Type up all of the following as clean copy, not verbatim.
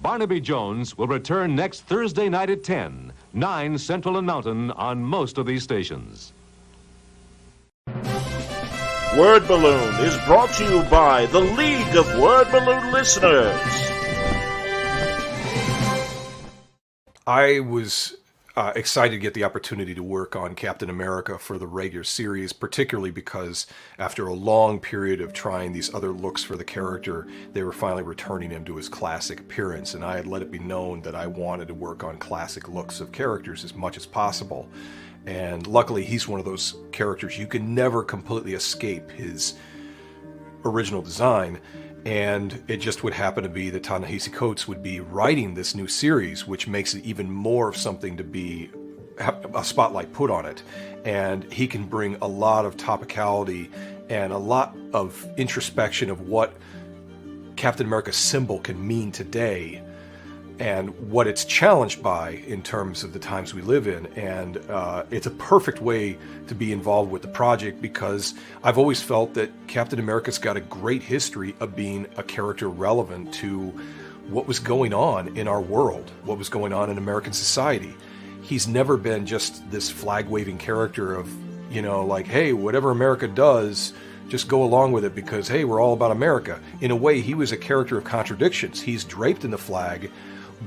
Barnaby Jones will return next Thursday night at 10, 9 Central and Mountain on most of these stations. Word Balloon is brought to you by the League of Word Balloon Listeners. I was excited to get the opportunity to work on Captain America for the regular series, particularly because after a long period of trying these other looks for the character, they were finally returning him to his classic appearance, and I had let it be known that I wanted to work on classic looks of characters as much as possible. And luckily, he's one of those characters you can never completely escape his original design. And it just would happen to be that Ta-Nehisi Coates would be writing this new series, which makes it even more of something to be a spotlight put on it. And he can bring a lot of topicality and a lot of introspection of what Captain America's symbol can mean today and what it's challenged by in terms of the times we live in. And it's a perfect way to be involved with the project because I've always felt that Captain America's got a great history of being a character relevant to what was going on in our world, what was going on in American society. He's never been just this flag-waving character of, you know, like, hey, whatever America does, just go along with it because, hey, we're all about America. In a way, he was a character of contradictions. He's draped in the flag,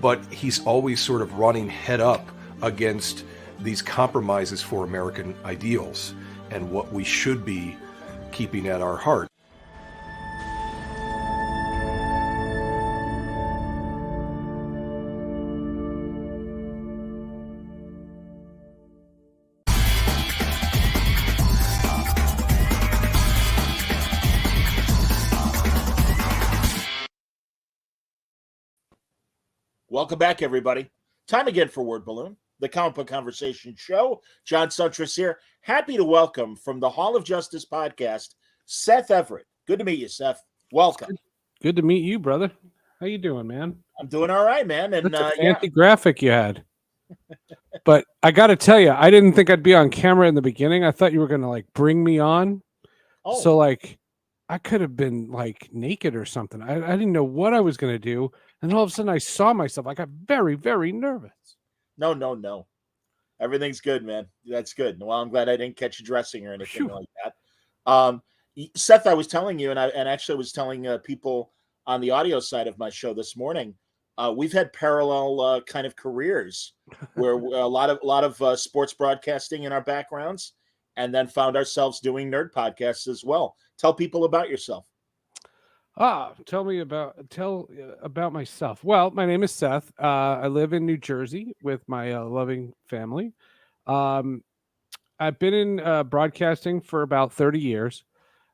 but he's always sort of running head up against these compromises for American ideals and what we should be keeping at our heart. Welcome back, everybody. Time again for Word Balloon, the comic book conversation show. John Suntress here. Happy to welcome from the Hall of Justice podcast, Seth Everett. Good to meet you, Seth. Welcome. Good to meet you, brother. How you doing, man? I'm doing all right, man. And that's a fancy graphic you had. But I got to tell you, I didn't think I'd be on camera in the beginning. I thought you were going to like bring me on. Oh. So like I could have been like naked or something. I didn't know what I was going to do. And all of a sudden I saw myself. I got very, very nervous. No. Everything's good, man. That's good. Well, I'm glad I didn't catch you dressing or anything like that. Seth, I was telling you, and actually was telling people on the audio side of my show this morning, we've had parallel kind of careers where a lot of sports broadcasting in our backgrounds, and then found ourselves doing nerd podcasts as well. Tell people about yourself. Tell about myself. Well, my name is Seth. I live in New Jersey with my loving family. I've been in broadcasting for about 30 years.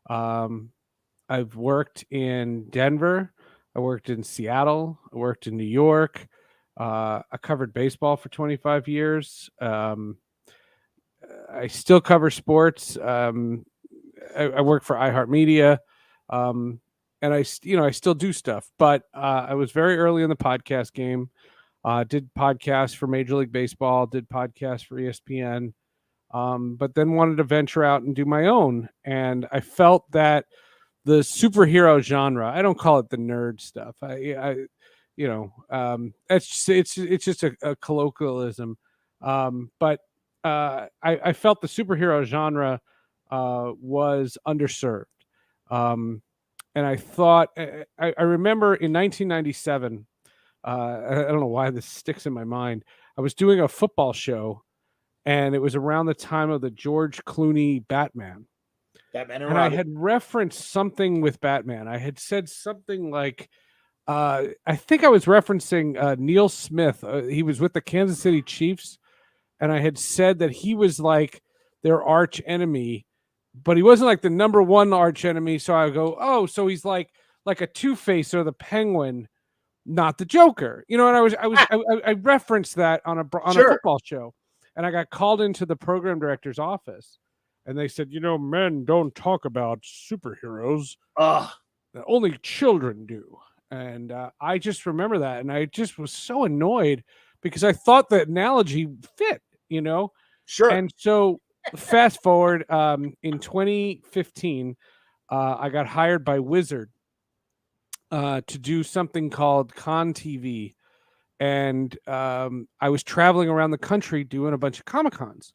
I've worked in Denver. I worked in Seattle. I worked in New York. I covered baseball for 25 years. I still cover sports. I work for iHeartMedia. And I still do stuff, but I was very early in the podcast game. Did podcasts for Major League Baseball, did podcasts for ESPN, but then wanted to venture out and do my own. And I felt that the superhero genre, I don't call it the nerd stuff. It's just a colloquialism. But I felt the superhero genre was underserved. And I thought, I remember in 1997, I don't know why this sticks in my mind. I was doing a football show, and it was around the time of the George Clooney Batman. And I had referenced something with Batman. I had said something like, I think I was referencing Neil Smith. He was with the Kansas City Chiefs, and I had said that he was like their arch enemy. But he wasn't like the number one arch enemy. So I go, oh, so he's like a Two-Face or the Penguin, not the Joker. You know, and I referenced that on a football show, and I got called into the program director's office, and they said, men don't talk about superheroes. Only children do. And I just remember that, and I just was so annoyed because I thought the analogy fit. Sure. And so. Fast forward, in 2015, I got hired by Wizard to do something called Con TV, and I was traveling around the country doing a bunch of Comic Cons.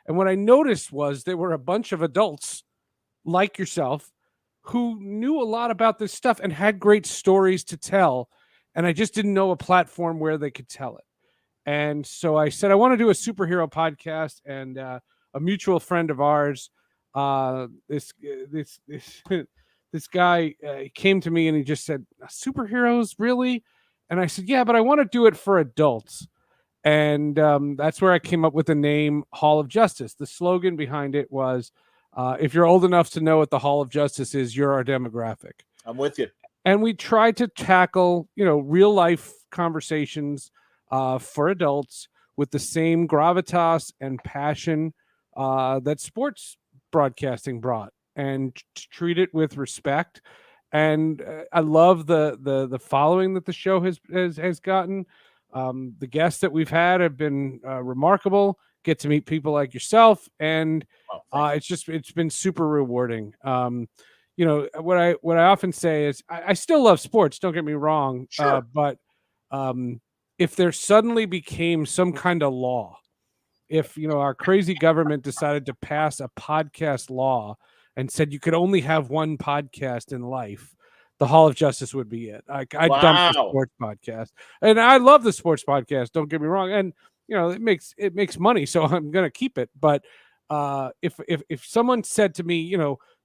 And what I noticed was there were a bunch of adults like yourself who knew a lot about this stuff and had great stories to tell. And I just didn't know a platform where they could tell it. And so I said, I want to do a superhero podcast. And a mutual friend of ours, this this guy came to me and he just said, superheroes, really? And I said, yeah, but I want to do it for adults. And that's where I came up with the name Hall of Justice. The slogan behind it was, if you're old enough to know what the Hall of Justice is, you're our demographic. I'm with you. And we tried to tackle, real life conversations for adults with the same gravitas and passion that sports broadcasting brought, and treat it with respect. And I love the following that the show has gotten. The guests that we've had have been remarkable. Get to meet people like yourself, and it's been super rewarding. What I often say is I still love sports. Don't get me wrong. Sure. But if there suddenly became some kind of law, if our crazy government decided to pass a podcast law and said you could only have one podcast in life, the Hall of Justice would be it. I dumped the sports podcast, and I love the sports podcast. Don't get me wrong, and it makes money, so I'm gonna keep it. But if someone said to me,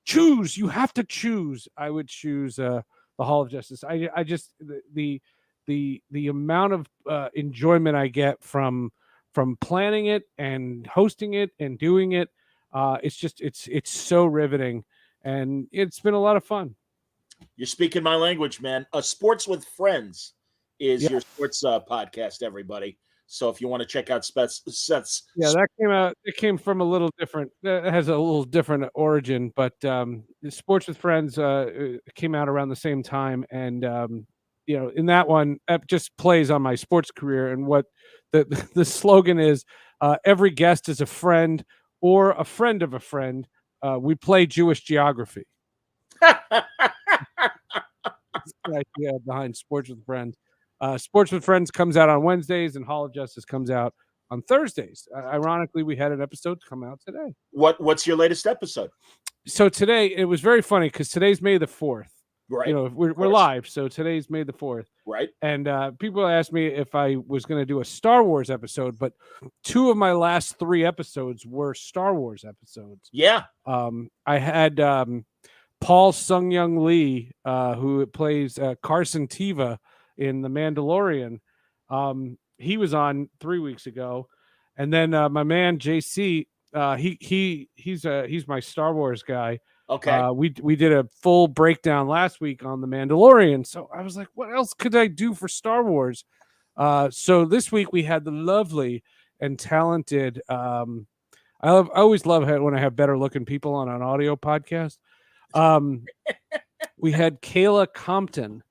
choose, you have to choose, I would choose the Hall of Justice. I just the amount of enjoyment I get from planning it and hosting it and doing it, it's so riveting, and it's been a lot of fun. You're speaking my language, man. Sports with Friends is your sports podcast, everybody. So if you want to check out Seth's, that came out. It came from a little different. It has a little different origin, but Sports with Friends came out around the same time, and in that one, that just plays on my sports career. And what the slogan is: every guest is a friend or a friend of a friend. We play Jewish geography. That's the idea behind Sports with Friends. Sports with Friends comes out on Wednesdays, and Hall of Justice comes out on Thursdays. Ironically, we had an episode come out today. What's your latest episode? So today, it was very funny because today's May the 4th. Right. We're live, so today's May the 4th. Right. And people asked me if I was going to do a Star Wars episode, but 2 of my last 3 episodes were Star Wars episodes. Yeah. I had Paul Sung-Young Lee, who plays Carson Teva in The Mandalorian. He was on 3 weeks ago, and then my man JC, he's my Star Wars guy. Okay. We did a full breakdown last week on The Mandalorian, so I was like, what else could I do for Star Wars? So this week we had the lovely and talented. I always love when I have better looking people on an audio podcast. We had Kayla Compton,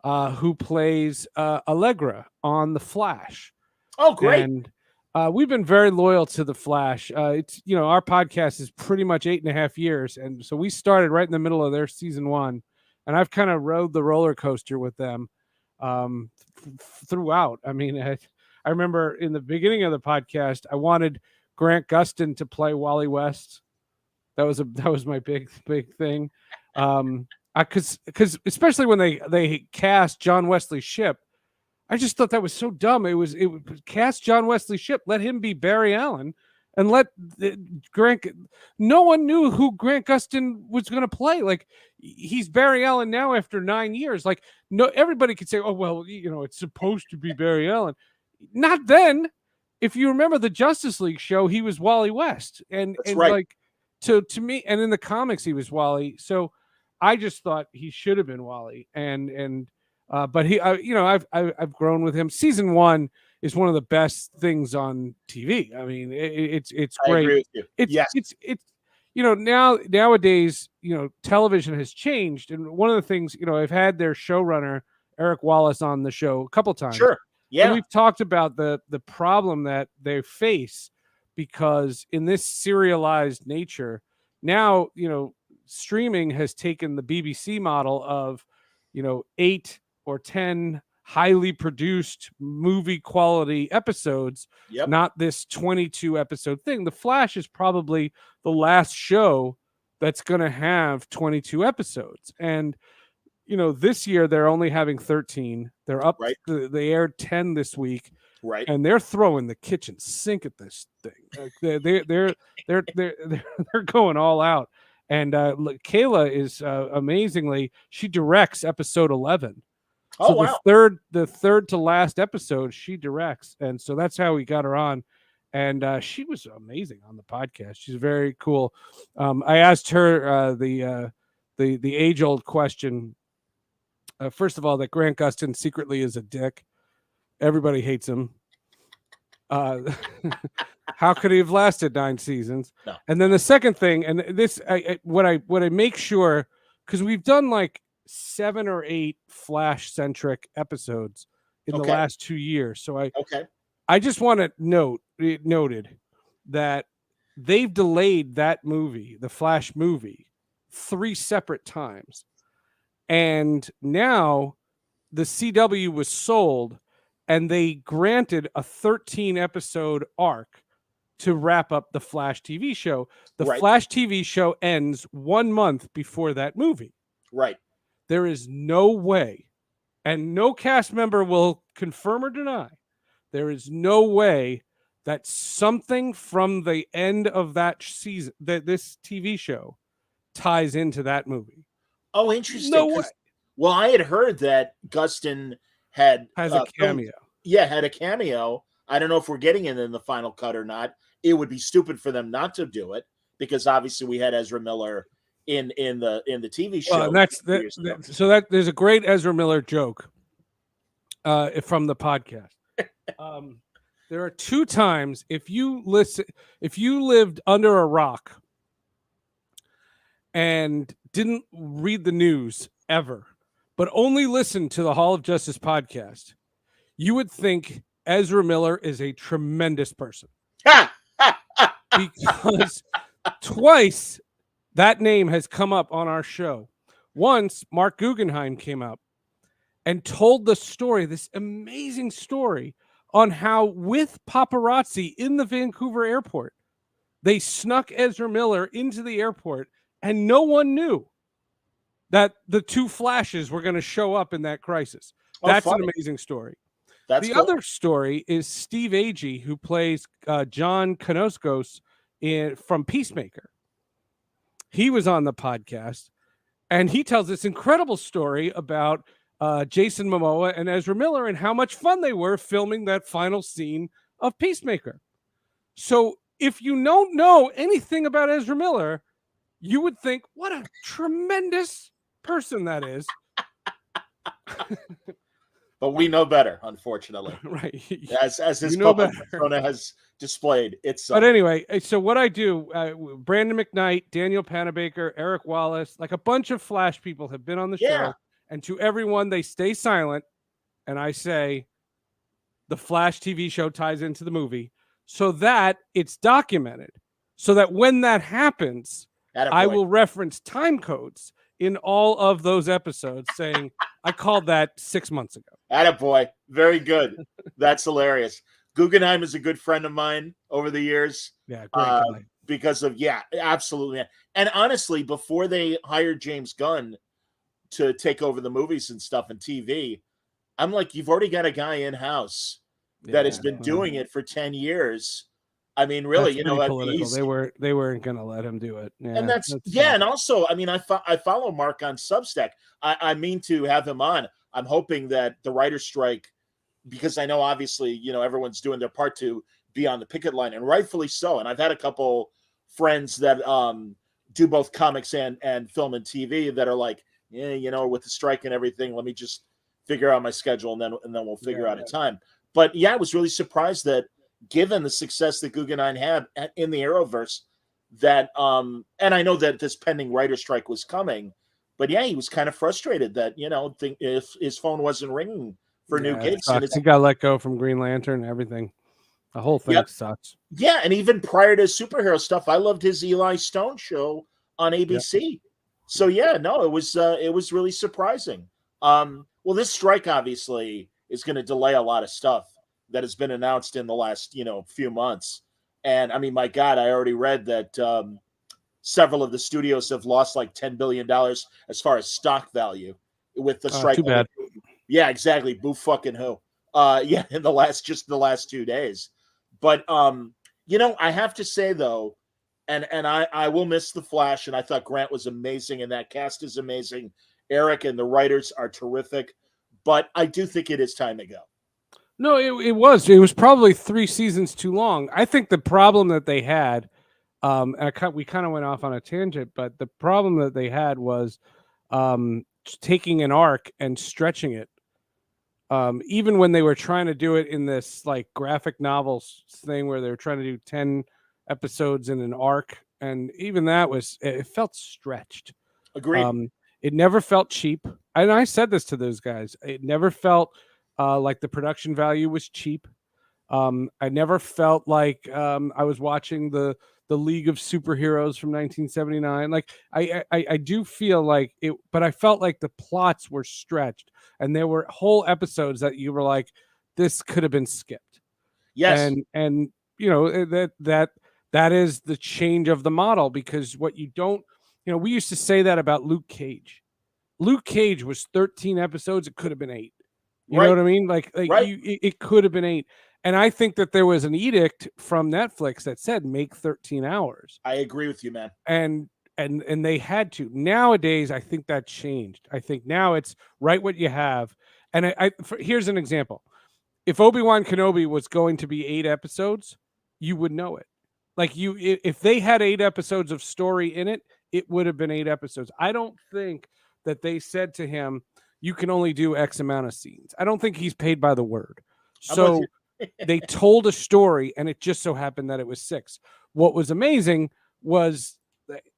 who plays Allegra on The Flash. Oh, great. And we've been very loyal to The Flash. It's our podcast is pretty much 8.5 years. And so we started right in the middle of their season 1. And I've kind of rode the roller coaster with them throughout. I mean, I remember in the beginning of the podcast, I wanted Grant Gustin to play Wally West. That was my big thing. Because especially when they cast John Wesley Shipp, I just thought that was so dumb. It was cast John Wesley Shipp, let him be Barry Allen, and let Grant. No one knew who Grant Gustin was going to play. Like, he's Barry Allen now after 9 years. Like, no, everybody could say, "Oh well, it's supposed to be Barry Allen." Not then. If you remember the Justice League show, he was Wally West, and right. Like to me, and in the comics he was Wally. So I just thought he should have been Wally, but he, I've grown with him. Season 1 is one of the best things on TV. I mean, it's great. I agree with you. It's nowadays, television has changed, and one of the things, I've had their showrunner Eric Wallace on the show a couple times. Sure. Yeah. And we've talked about the problem that they face, because in this serialized nature, now, streaming has taken the BBC model of 8 or 10 highly produced movie quality episodes, Yep. not this 22 episode thing. The Flash is probably the last show that's going to have 22 episodes. And this year they're only having 13. They're up. Right. They aired 10 this week, Right. and they're throwing the kitchen sink at this thing. Like they're going all out. And Kayla is amazingly, she directs episode 11. Oh, So wow. the third to last episode she directs, and so that's how we got her on. And she was amazing on the podcast. She's very cool. I asked her the age old question. First of all, that Grant Gustin secretly is a dick. Everybody hates him. How could he have lasted 9 seasons? No. And then the second thing, and this, what I make sure, because we've done like 7 or 8 Flash centric episodes in the last 2 years. So I just want to noted that they've delayed that movie, the Flash movie, 3 separate times. And now the CW was sold and they granted a 13 episode arc to wrap up the Flash TV show. The Flash TV show ends 1 month before that movie. Right. There is no way, and no cast member will confirm or deny, there is no way that something from the end of that season, that this TV show, ties into that movie. Oh, interesting. No way. Well, I had heard that Gustin has a cameo. Had a cameo. I don't know if we're getting it in the final cut or not. It would be stupid for them not to do it, because obviously we had Ezra Miller in the TV show. And so there's a great Ezra Miller joke from the podcast. There are 2 times, if you lived under a rock and didn't read the news ever, but only listened to the Hall of Justice podcast, you would think Ezra Miller is a tremendous person. Because twice that name has come up on our show. Once, Mark Guggenheim came up and told the story, this amazing story, on how with paparazzi in the Vancouver airport, they snuck Ezra Miller into the airport and no one knew that the 2 Flashes were going to show up in that crisis. That's an amazing story. The other story is Steve Agee, who plays John Kanoskos from Peacemaker. He was on the podcast, and he tells this incredible story about Jason Momoa and Ezra Miller and how much fun they were filming that final scene of Peacemaker. So if you don't know anything about Ezra Miller, you would think, what a tremendous person that is. But we know better, unfortunately. Right. As his public persona has displayed itself. But anyway, so what I do, Brandon McKnight, Daniel Panabaker, Eric Wallace, like a bunch of Flash people have been on the show. And to everyone, they stay silent. And I say, the Flash TV show ties into the movie so that it's documented. So that when that happens, I will reference time codes in all of those episodes saying, I called that 6 months ago. Attaboy. Very good. That's hilarious. Guggenheim is a good friend of mine over the years. Yeah, great guy. Because of, absolutely. And honestly, before they hired James Gunn to take over the movies and stuff and TV, I'm like, you've already got a guy in-house that has been doing it for 10 years. I mean, really, they weren't going to let him do it. Yeah, and and also, I mean, I follow Mark on Substack. I mean to have him on. I'm hoping that the writer's strike, because I know obviously, everyone's doing their part to be on the picket line, and rightfully so. And I've had a couple friends that do both comics and film and TV that are like, with the strike and everything, let me just figure out my schedule and then we'll figure out a time. But I was really surprised that, given the success that Guggenheim had in the Arrowverse, that and I know that this pending writer's strike was coming, but he was kind of frustrated that if his phone wasn't ringing for new gigs. And he got let go from Green Lantern and everything. The whole thing sucks. Yeah, and even prior to superhero stuff, I loved his Eli Stone show on ABC. Yep. So it was really surprising. Well, this strike obviously is going to delay a lot of stuff that has been announced in the last, few months. And I mean, my God, I already read that several of the studios have lost like $10 billion as far as stock value with the strike. Too bad. Yeah, exactly. Boo fucking who. Yeah, in the last 2 days. But I have to say though, and I will miss the Flash, and I thought Grant was amazing, and that cast is amazing. Eric and the writers are terrific, but I do think it is time to go. No, it was. It was probably 3 seasons too long. I think the problem that they had, we kind of went off on a tangent, but the problem that they had was taking an arc and stretching it. Even when they were trying to do it in this like graphic novels thing where they were trying to do 10 episodes in an arc, and even that it felt stretched. Agreed. It never felt cheap. And I said this to those guys. It never felt like the production value was cheap. I never felt like I was watching the League of Superheroes from 1979. Like I do feel like it, but I felt like the plots were stretched, and there were whole episodes that you were like, this could have been skipped. Yes, and that is the change of the model, because what you don't, we used to say that about Luke Cage. Luke Cage was 13 episodes. It could have been 8. You know what I mean? Like right. it could have been 8. And I think that there was an edict from Netflix that said make 13 hours. I agree with you, man. And they had to. Nowadays, I think that changed. I think now it's write what you have. And here's an example. If Obi-Wan Kenobi was going to be 8 episodes, you would know it. Like if they had 8 episodes of story in it, it would have been 8 episodes. I don't think that they said to him, you can only do X amount of scenes. I don't think he's paid by the word. So they told a story, and it just so happened that it was 6. What was amazing was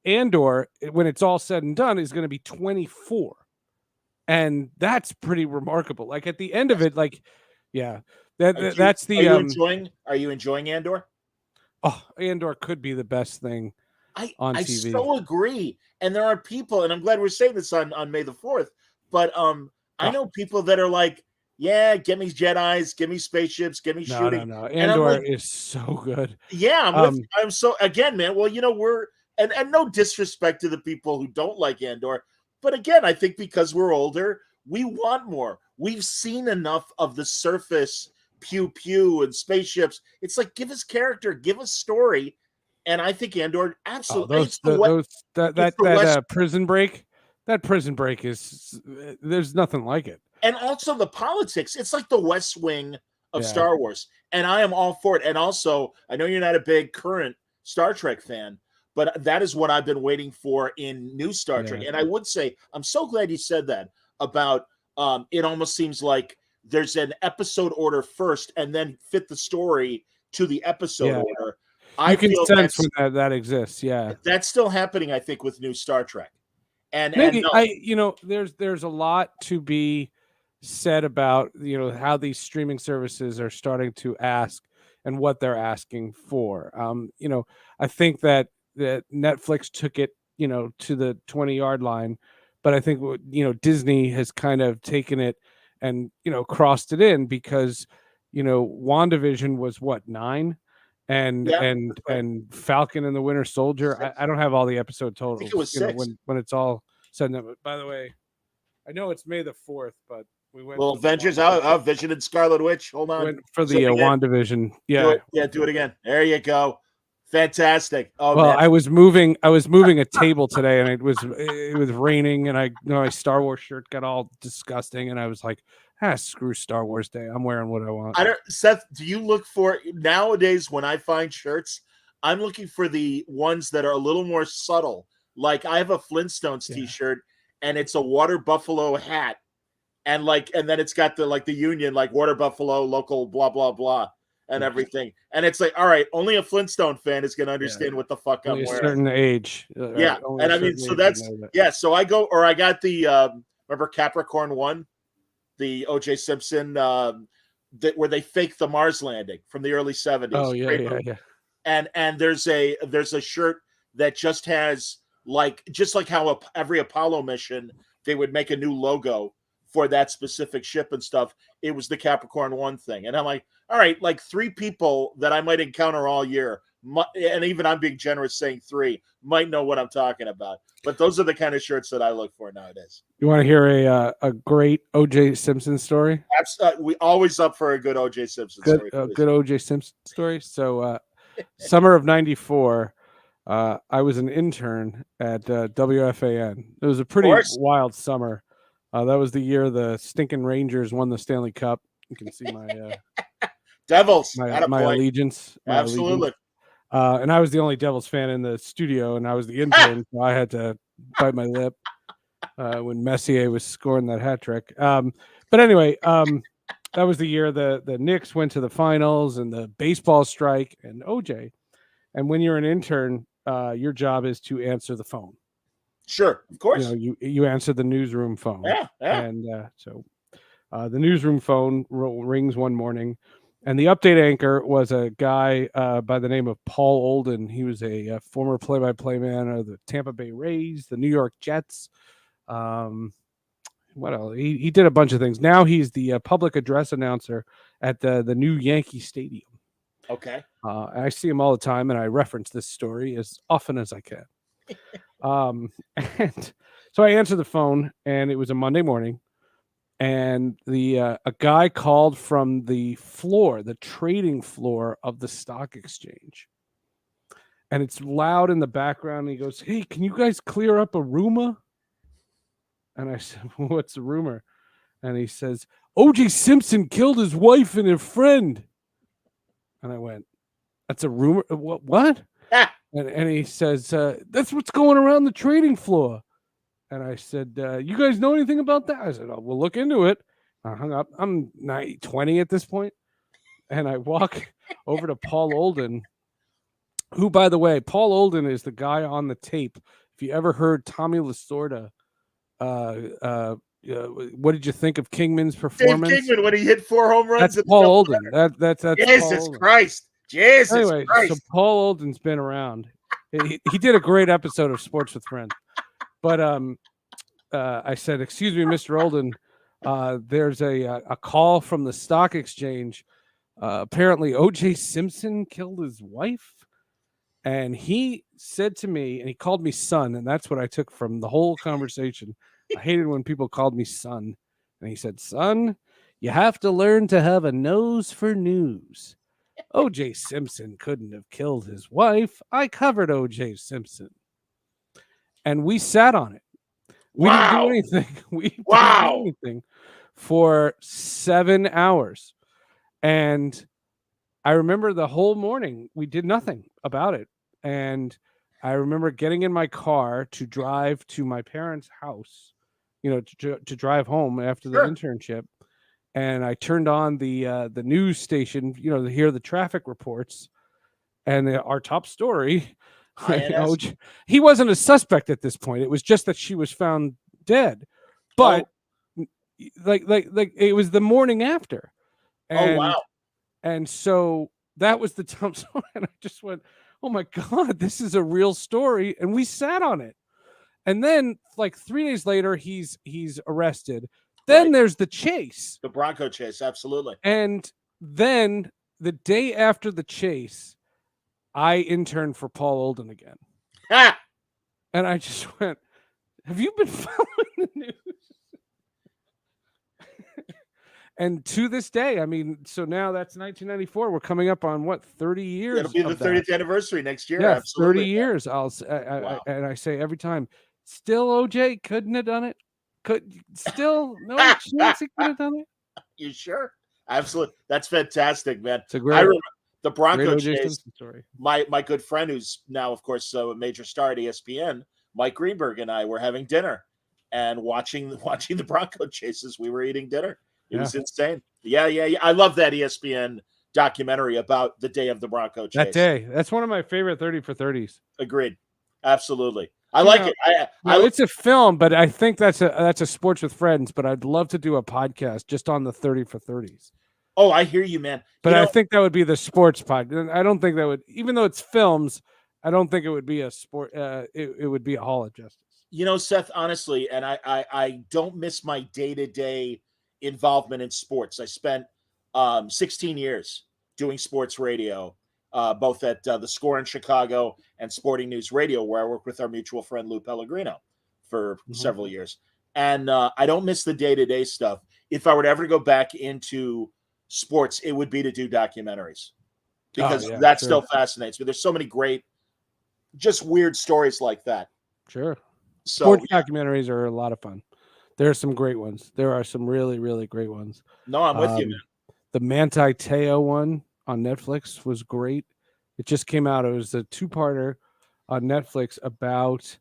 Andor, when it's all said and done, is going to be 24. And that's pretty remarkable. Like at the end of it, like, yeah, that's the. Are you enjoying Andor? Oh, Andor could be the best thing on TV. I so agree. And there are people, and I'm glad we're saying this on May the 4th, but I know people that are like, yeah, give me Jedis, give me spaceships, give me shooting. No. Andor is so good. Yeah, I'm so, again, man, well, we're, and no disrespect to the people who don't like Andor, but again, I think because we're older, we want more. We've seen enough of the surface pew pew and spaceships. It's like, give us character, give us story. And I think Andor absolutely. That Prison Break, that Prison Break is, there's nothing like it. And also the politics. It's like the West Wing of Star Wars. And I am all for it. And also, I know you're not a big current Star Trek fan, but that is what I've been waiting for in new Star Trek. And I would say, I'm so glad you said that about it almost seems like there's an episode order first and then fit the story to the episode order. I can sense when that exists. Yeah, that's still happening, I think, with new Star Trek. And maybe there's a lot to be said about how these streaming services are starting to ask and what they're asking for. I think that Netflix took it to the 20-yard line, but I think Disney has kind of taken it and crossed it in, because WandaVision was what, 9. And Falcon and the Winter Soldier. I don't have all the episode totals. I think it was 6. When it's all said and done. By the way, I know it's May the 4th, but we went. Well, Avengers out. Vision and Scarlet Witch. Hold on. Went for the WandaVision. Yeah. Do it again. There you go. Fantastic. Oh, well, man. I was moving a table today, and it was raining, and my Star Wars shirt got all disgusting, and I was like, screw Star Wars Day. I'm wearing what I want. Seth, do you look for nowadays when I find shirts? I'm looking for the ones that are a little more subtle. Like I have a Flintstones t-shirt, and it's a water buffalo hat, and then it's got the Union, like water buffalo, local, blah blah blah, and everything. And it's like, all right, only a Flintstone fan is going to understand what the fuck I'm wearing. A certain age. Yeah, and I mean, so that's So I got the remember Capricorn 1. The O.J. Simpson, where they faked the Mars landing from the early 70s. Oh yeah. And there's a shirt that just has just like how every Apollo mission they would make a new logo for that specific ship and stuff, it was the Capricorn 1 thing. And I'm like, all right, like 3 people that I might encounter all year, and even I'm being generous saying 3, might know what I'm talking about. But those are the kind of shirts that I look for nowadays. You want to hear a great O.J. Simpson story? We always up for a good O.J. Simpson story. Good O.J. Simpson story. So summer of '94, I was an intern at WFAN. It was a pretty wild summer. That was the year the stinking Rangers won the Stanley Cup. You can see my Devils, my allegiance. Absolutely. And I was the only Devils fan in the studio, and I was the intern, so I had to bite my lip when Messier was scoring that hat trick. But anyway, that was the year the Knicks went to the finals and the baseball strike and OJ. And when you're an intern, your job is to answer the phone. Sure, of course. You know, you answer the newsroom phone. Yeah. And so the newsroom phone rings one morning. And the update anchor was a guy by the name of Paul Olden. He was a former play-by-play man of the Tampa Bay Rays, the New York Jets. What else? He did a bunch of things. Now he's the public address announcer at the new Yankee Stadium. Okay. I see him all the time, and I reference this story as often as I can. And so I answered the phone, and it was a Monday morning. And a guy called from the floor, the trading floor of the stock exchange. And it's loud in the background. And he goes, "Hey, can you guys clear up a rumor?" And I said, "What's the rumor?" And he says, "O.J. Simpson killed his wife and her friend." And I went, "That's a rumor? What?" And he says, "That's what's going around the trading floor." And I said, "You guys know anything about that?" I said, "Oh, we'll look into it." I hung up. I'm 20 at this point. And I walk over to Paul Olden, who, by the way, Paul Olden is the guy on the tape. If you ever heard Tommy Lasorda, what did you think of Kingman's performance? Dave Kingman when he hit 4 home runs. That's Paul Olden. That's Jesus Christ. Jesus anyway, Christ. So Paul Olden's been around. He did a great episode of Sports with Friends. But I said, "Excuse me, Mr. Olden, there's a call from the stock exchange. Apparently, O.J. Simpson killed his wife." And he said to me, and he called me son, and that's what I took from the whole conversation. I hated when people called me son. And he said, "Son, you have to learn to have a nose for news. O.J. Simpson couldn't have killed his wife. I covered O.J. Simpson." And we sat on it. We didn't do anything. We didn't do anything for 7 hours. And I remember the whole morning we did nothing about it. And I remember getting in my car to drive to my parents' house, to drive home after the internship. And I turned on the news station, to hear the traffic reports. And our top story, he wasn't a suspect at this point. It was just that she was found dead. But like it was the morning after. And, and so that was the top story. And I just went, "Oh my God, this is a real story." And we sat on it. And then like 3 days later, he's arrested. Then there's the chase. The Bronco chase, absolutely. And then the day after the chase, I interned for Paul Olden again. And I just went, "Have you been following the news?" And to this day, I mean, so now that's 1994. We're coming up on 30 years? It'll be the 30th anniversary next year. Yeah, absolutely. 30 years. And I say every time, still OJ couldn't have done it. No chance he could have done it. You sure? Absolutely. That's fantastic, man. It's a great, I remember the Bronco great chase. Story. My good friend, who's now, of course, a major star at ESPN, Mike Greenberg, and I were having dinner and watching the Bronco chases. We were eating dinner. It was insane. Yeah. I love that ESPN documentary about the day of the Bronco chase. That day. That's one of my favorite 30 for 30s. Agreed. Absolutely. I like it. It's a film, but I think that's a Sports with Friends, but I'd love to do a podcast just on the 30 for 30s. Oh, I hear you, man. But I think that would be the sports podcast. I don't think that would, even though it's films, I don't think it would be a sport. It would be a Hall of Justice. You know, Seth, honestly, and I don't miss my day-to-day involvement in sports. I spent 16 years doing sports radio, both at the Score in Chicago and Sporting News Radio, where I worked with our mutual friend Lou Pellegrino for several years. And I don't miss the day-to-day stuff. If I were to ever go back into sports, it would be to do documentaries, because that still fascinates me. There's so many great, just weird stories like that. Sure. So Sports documentaries are a lot of fun. There are some great ones. There are some really, really great ones. No, I'm with you, man. The Manti Te'o one on Netflix was great. It just came out. It was a two-parter on Netflix about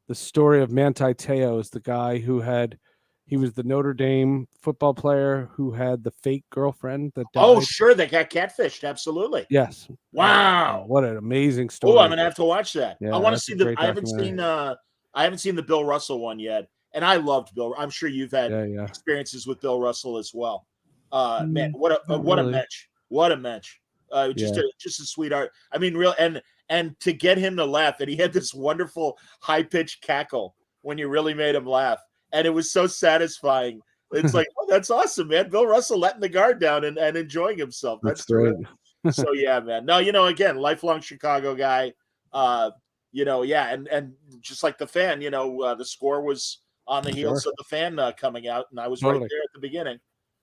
the story of Manti Te'o, is the guy who he was the Notre Dame football player who had the fake girlfriend that died. Oh, sure, they got catfished. Absolutely. Yes. Wow. What an amazing story. Oh, I'm gonna have to watch that. Yeah, I want to see the. documentary. I haven't seen the Bill Russell one yet, and I loved Bill. I'm sure you've had experiences with Bill Russell as well. Man, what a match! What a match! Just a sweetheart. I mean, real and to get him to laugh, and he had this wonderful high pitched cackle when you really made him laugh, and it was so satisfying. It's like, oh, that's awesome, man. Bill Russell letting the guard down and enjoying himself. That's great. So yeah, man. No, again, lifelong Chicago guy. And just like the fan, the Score was on the heels of the fan coming out, and I was right there at the beginning.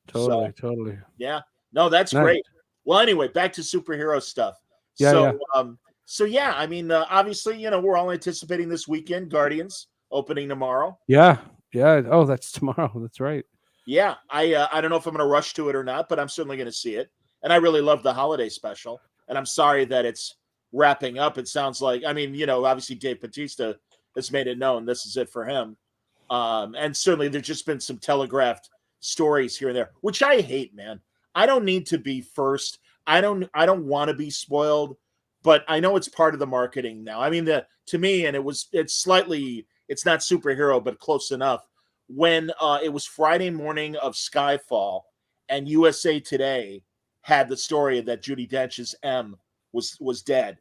Totally. Yeah. No, that's great. Well, anyway, back to superhero stuff. I mean, obviously, we're all anticipating this weekend, Guardians opening tomorrow. Yeah. Oh, that's tomorrow. That's right. Yeah. I don't know if I'm going to rush to it or not, but I'm certainly going to see it. And I really love the holiday special. And I'm sorry that it's wrapping up. It sounds like, I mean, obviously Dave Bautista has made it known this is it for him. And certainly there's just been some telegraphed stories here and there, which I hate, man. I don't need to be first. I don't want to be spoiled, but I know it's part of the marketing now. I mean, to me, and it's not superhero, but close enough. When it was Friday morning of Skyfall and USA Today had the story that Judi Dench's M was dead.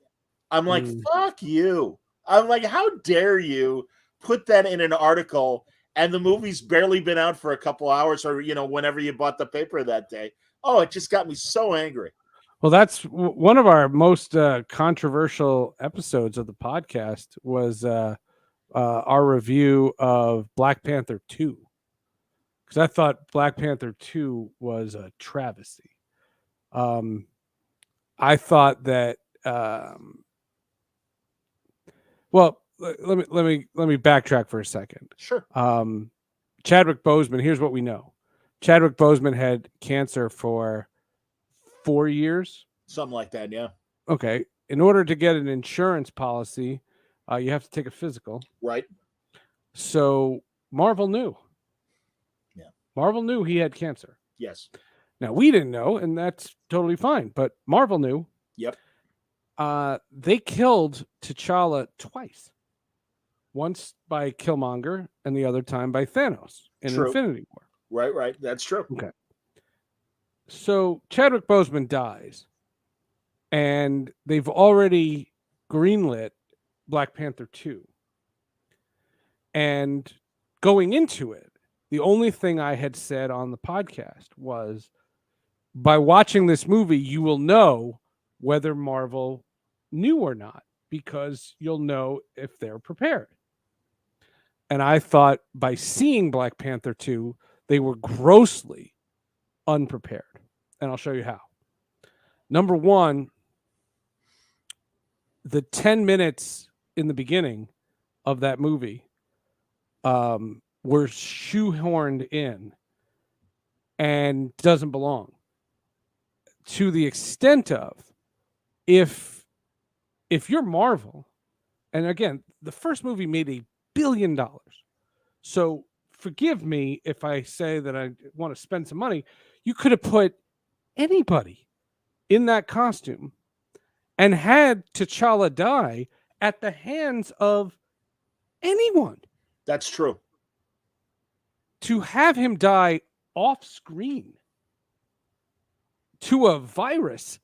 I'm like, fuck you. I'm like, how dare you put that in an article, and the movie's barely been out for a couple hours, or whenever you bought the paper that day. Oh, it just got me so angry. Well, that's one of our most controversial episodes of the podcast was our review of Black Panther 2, because I thought Black Panther 2 was a travesty. I thought that well, let me backtrack for a second. Sure. Chadwick Boseman, here's what we know. Chadwick Boseman had cancer for 4 years. Something like that, yeah. Okay. In order to get an insurance policy, you have to take a physical. Right. So Marvel knew. Yeah. Marvel knew he had cancer. Yes. Now, we didn't know, and that's totally fine, but Marvel knew. Yep. They killed T'Challa twice. Once by Killmonger and the other time by Thanos in Infinity War. Right. That's true. Okay. So Chadwick Boseman dies, and they've already greenlit Black Panther 2. And going into it, the only thing I had said on the podcast was, by watching this movie, you will know whether Marvel knew or not, because you'll know if they're prepared. And I thought by seeing Black Panther 2, they were grossly unprepared. And I'll show you how. Number one, the 10 minutes in the beginning of that movie were shoehorned in and doesn't belong, to the extent of, if you're Marvel, and again, the first movie made $1 billion. So forgive me if I say that I want to spend some money. You could have put anybody in that costume and had T'Challa die at the hands of anyone. That's true. To have him die off screen to a virus,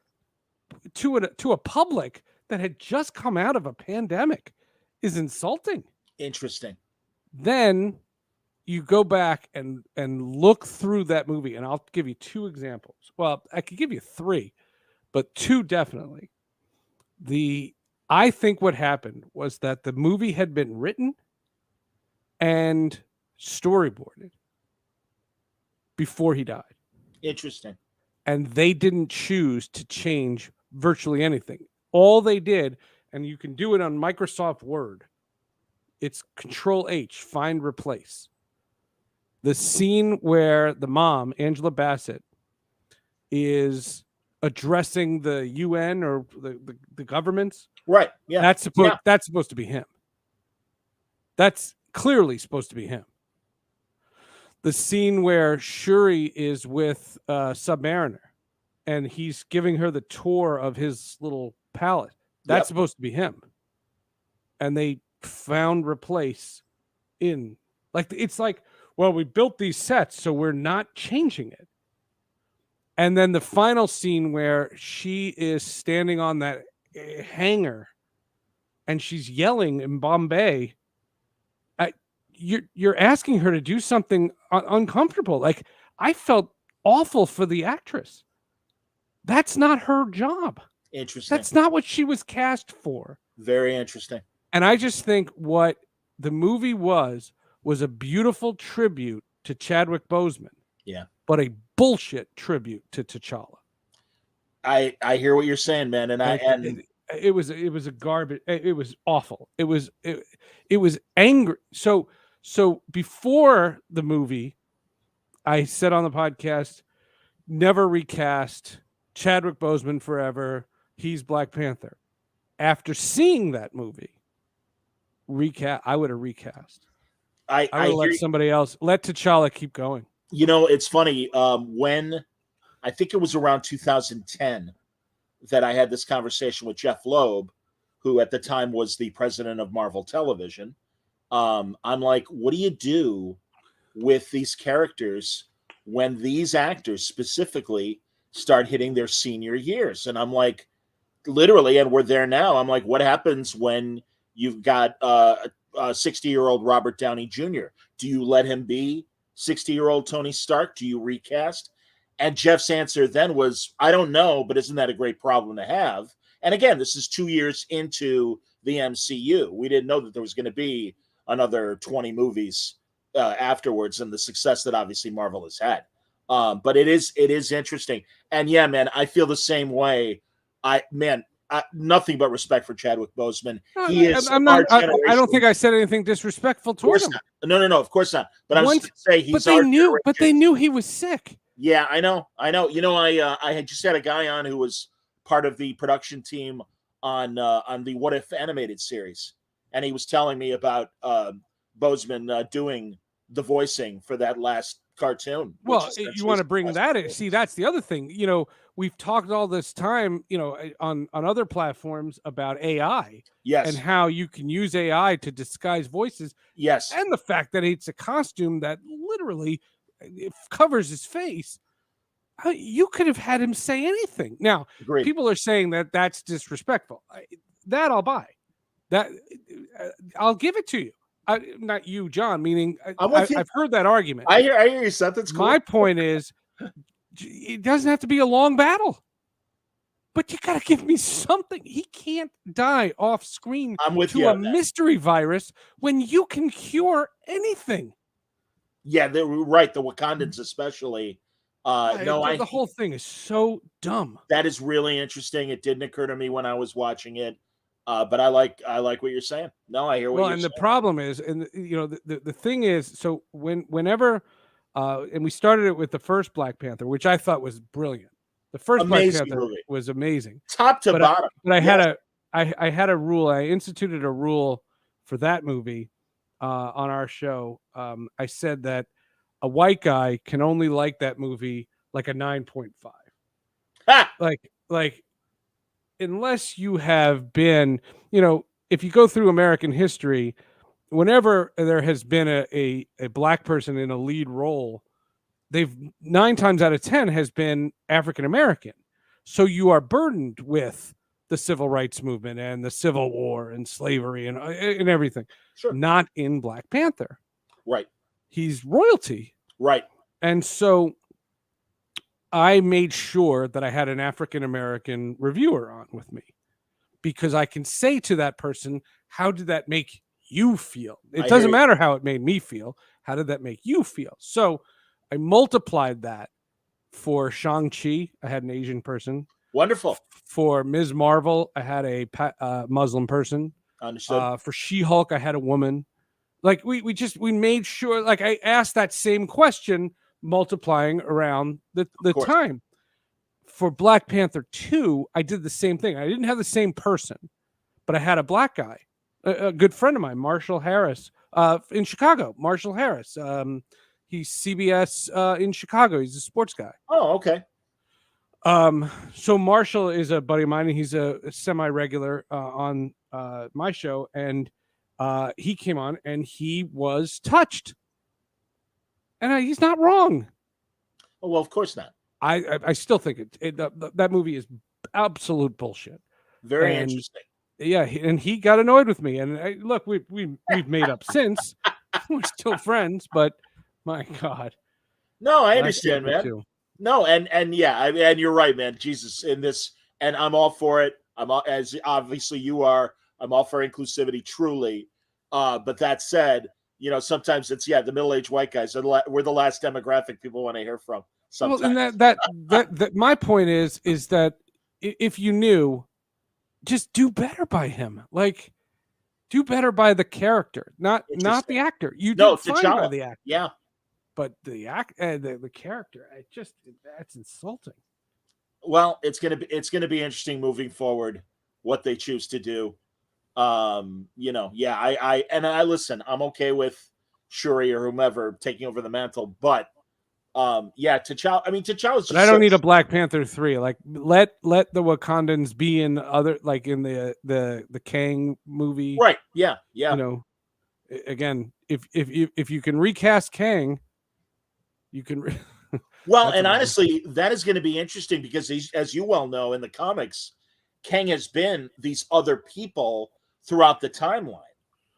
to a public that had just come out of a pandemic, is insulting. Interesting. Then you go back and look through that movie, and I'll give you 2 examples. Well, I could give you 3, but 2 definitely. I think what happened was that the movie had been written and storyboarded before he died. Interesting. And they didn't choose to change virtually anything. All they did, and you can do it on Microsoft Word, it's Control H, find replace. The scene where the mom, Angela Bassett, is addressing the UN or the governments. Right. Yeah. That's supposed to be him. That's clearly supposed to be him. The scene where Shuri is with Submariner and he's giving her the tour of his little palace. That's supposed to be him. And they found replace in, like, it's like, well, we built these sets, so we're not changing it. And then the final scene where she is standing on that hangar and she's yelling in Bombay, you're asking her to do something uncomfortable. Like, I felt awful for the actress. That's not her job. Interesting. That's not what she was cast for. Very interesting. And I just think what the movie was a beautiful tribute to Chadwick Boseman. Yeah. But a bullshit tribute to T'Challa. I hear what you're saying, man, and it was a garbage. It was awful. It was angry. So before the movie, I said on the podcast, never recast Chadwick Boseman forever. He's Black Panther. After seeing that movie, I would have recast. I would let somebody else, let T'Challa keep going. You know, it's funny. When I think it was around 2010 that I had this conversation with Jeff Loeb, who at the time was the president of Marvel Television. I'm like, what do you do with these characters when these actors specifically start hitting their senior years? And I'm like, literally, and we're there now. I'm like, what happens when you've got a 60-year-old Robert Downey Jr.? Do you let him be 60-year-old Tony Stark? Do you recast? And Jeff's answer then was, I don't know, but isn't that a great problem to have? And again, this is 2 years into the MCU. We didn't know that there was going to be another 20 movies afterwards, and the success that obviously Marvel has had. But it is interesting. And yeah, man, I feel the same way. Nothing but respect for Chadwick Boseman. He is. I don't think I said anything disrespectful towards him. No, of course not. But I was going to say he's. But they knew he was sick. Yeah, I know. You know, I had just had a guy on who was part of the production team on the What If animated series, and he was telling me about Boseman doing the voicing for that last cartoon. Well, you want to bring that in. See, that's the other thing. You know, we've talked all this time, you know, on other platforms about AI. Yes. And how you can use AI to disguise voices. Yes. And the fact that it's a costume that literally covers his face. You could have had him say anything. Now, Agreed. People are saying that that's disrespectful. That I'll buy. That I'll give it to you. Not you, John, meaning I've heard that argument. I hear you, Seth. That's cool. My point is, it doesn't have to be a long battle, but you got to give me something. He can't die off screen to a mystery virus when you can cure anything. Yeah, they're right. The Wakandans especially. The whole thing is so dumb. That is really interesting. It didn't occur to me when I was watching it. But I like what you're saying. No, I hear what you're saying. Well, and the problem is, and you know, the thing is, so whenever, and we started it with the first Black Panther, which I thought was brilliant. The first Black Panther was amazing, top to bottom. But I had a rule. I instituted a rule for that movie on our show. I said that a white guy can only like that movie like a 9.5. Like. Unless you have been, you know, if you go through American history, whenever there has been a black person in a lead role, they've 9 times out of 10 has been African American. So you are burdened with the civil rights movement and the Civil War and slavery and everything. Sure. Not in Black Panther. Right. He's royalty. Right. And so I made sure that I had an African American reviewer on with me, because I can say to that person, how did that make you feel? It doesn't matter how it made me feel. How did that make you feel? So I multiplied that. For Shang-Chi, I had an Asian person. Wonderful. For Ms. Marvel, I had a Muslim person. Understood. For She-Hulk, I had a woman. Like we made sure, like I asked that same question, multiplying around the time. For Black Panther 2, I did the same thing. I didn't have the same person, but I had a black guy, a good friend of mine, Marshall Harris, in Chicago. Marshall Harris. He's CBS in Chicago. He's a sports guy. Oh, okay. So Marshall is a buddy of mine, and he's a semi-regular on my show, and he came on, and he was touched, and he's not wrong. Oh, well, of course not. I still think that movie is absolute bullshit. Very interesting. Yeah, and he got annoyed with me, and look, we've made up since. We're still friends, but my God. No, I understand, man. Too. No, and yeah, and you're right, man. Jesus, in this, and I'm all for it. As obviously you are. I'm all for inclusivity, truly. But that said, sometimes it's the middle-aged white guys. We're the last demographic people want to hear from. Sometimes. Well, and that my point is that if you knew, just do better by him. Like, do better by the character, not the actor. You do fine by the actor. Yeah. But the character, that's insulting. Well, it's gonna be interesting moving forward what they choose to do. I listen. I'm okay with Shuri or whomever taking over the mantle, but T'Challa. I mean, T'Challa's. But I don't need a Black Panther 3. Like, let the Wakandans be in other, like in the Kang movie. Right. Yeah. Again, if you can recast Kang. You can. Well, and honestly, that is going to be interesting because, as you well know, in the comics, Kang has been these other people throughout the timeline.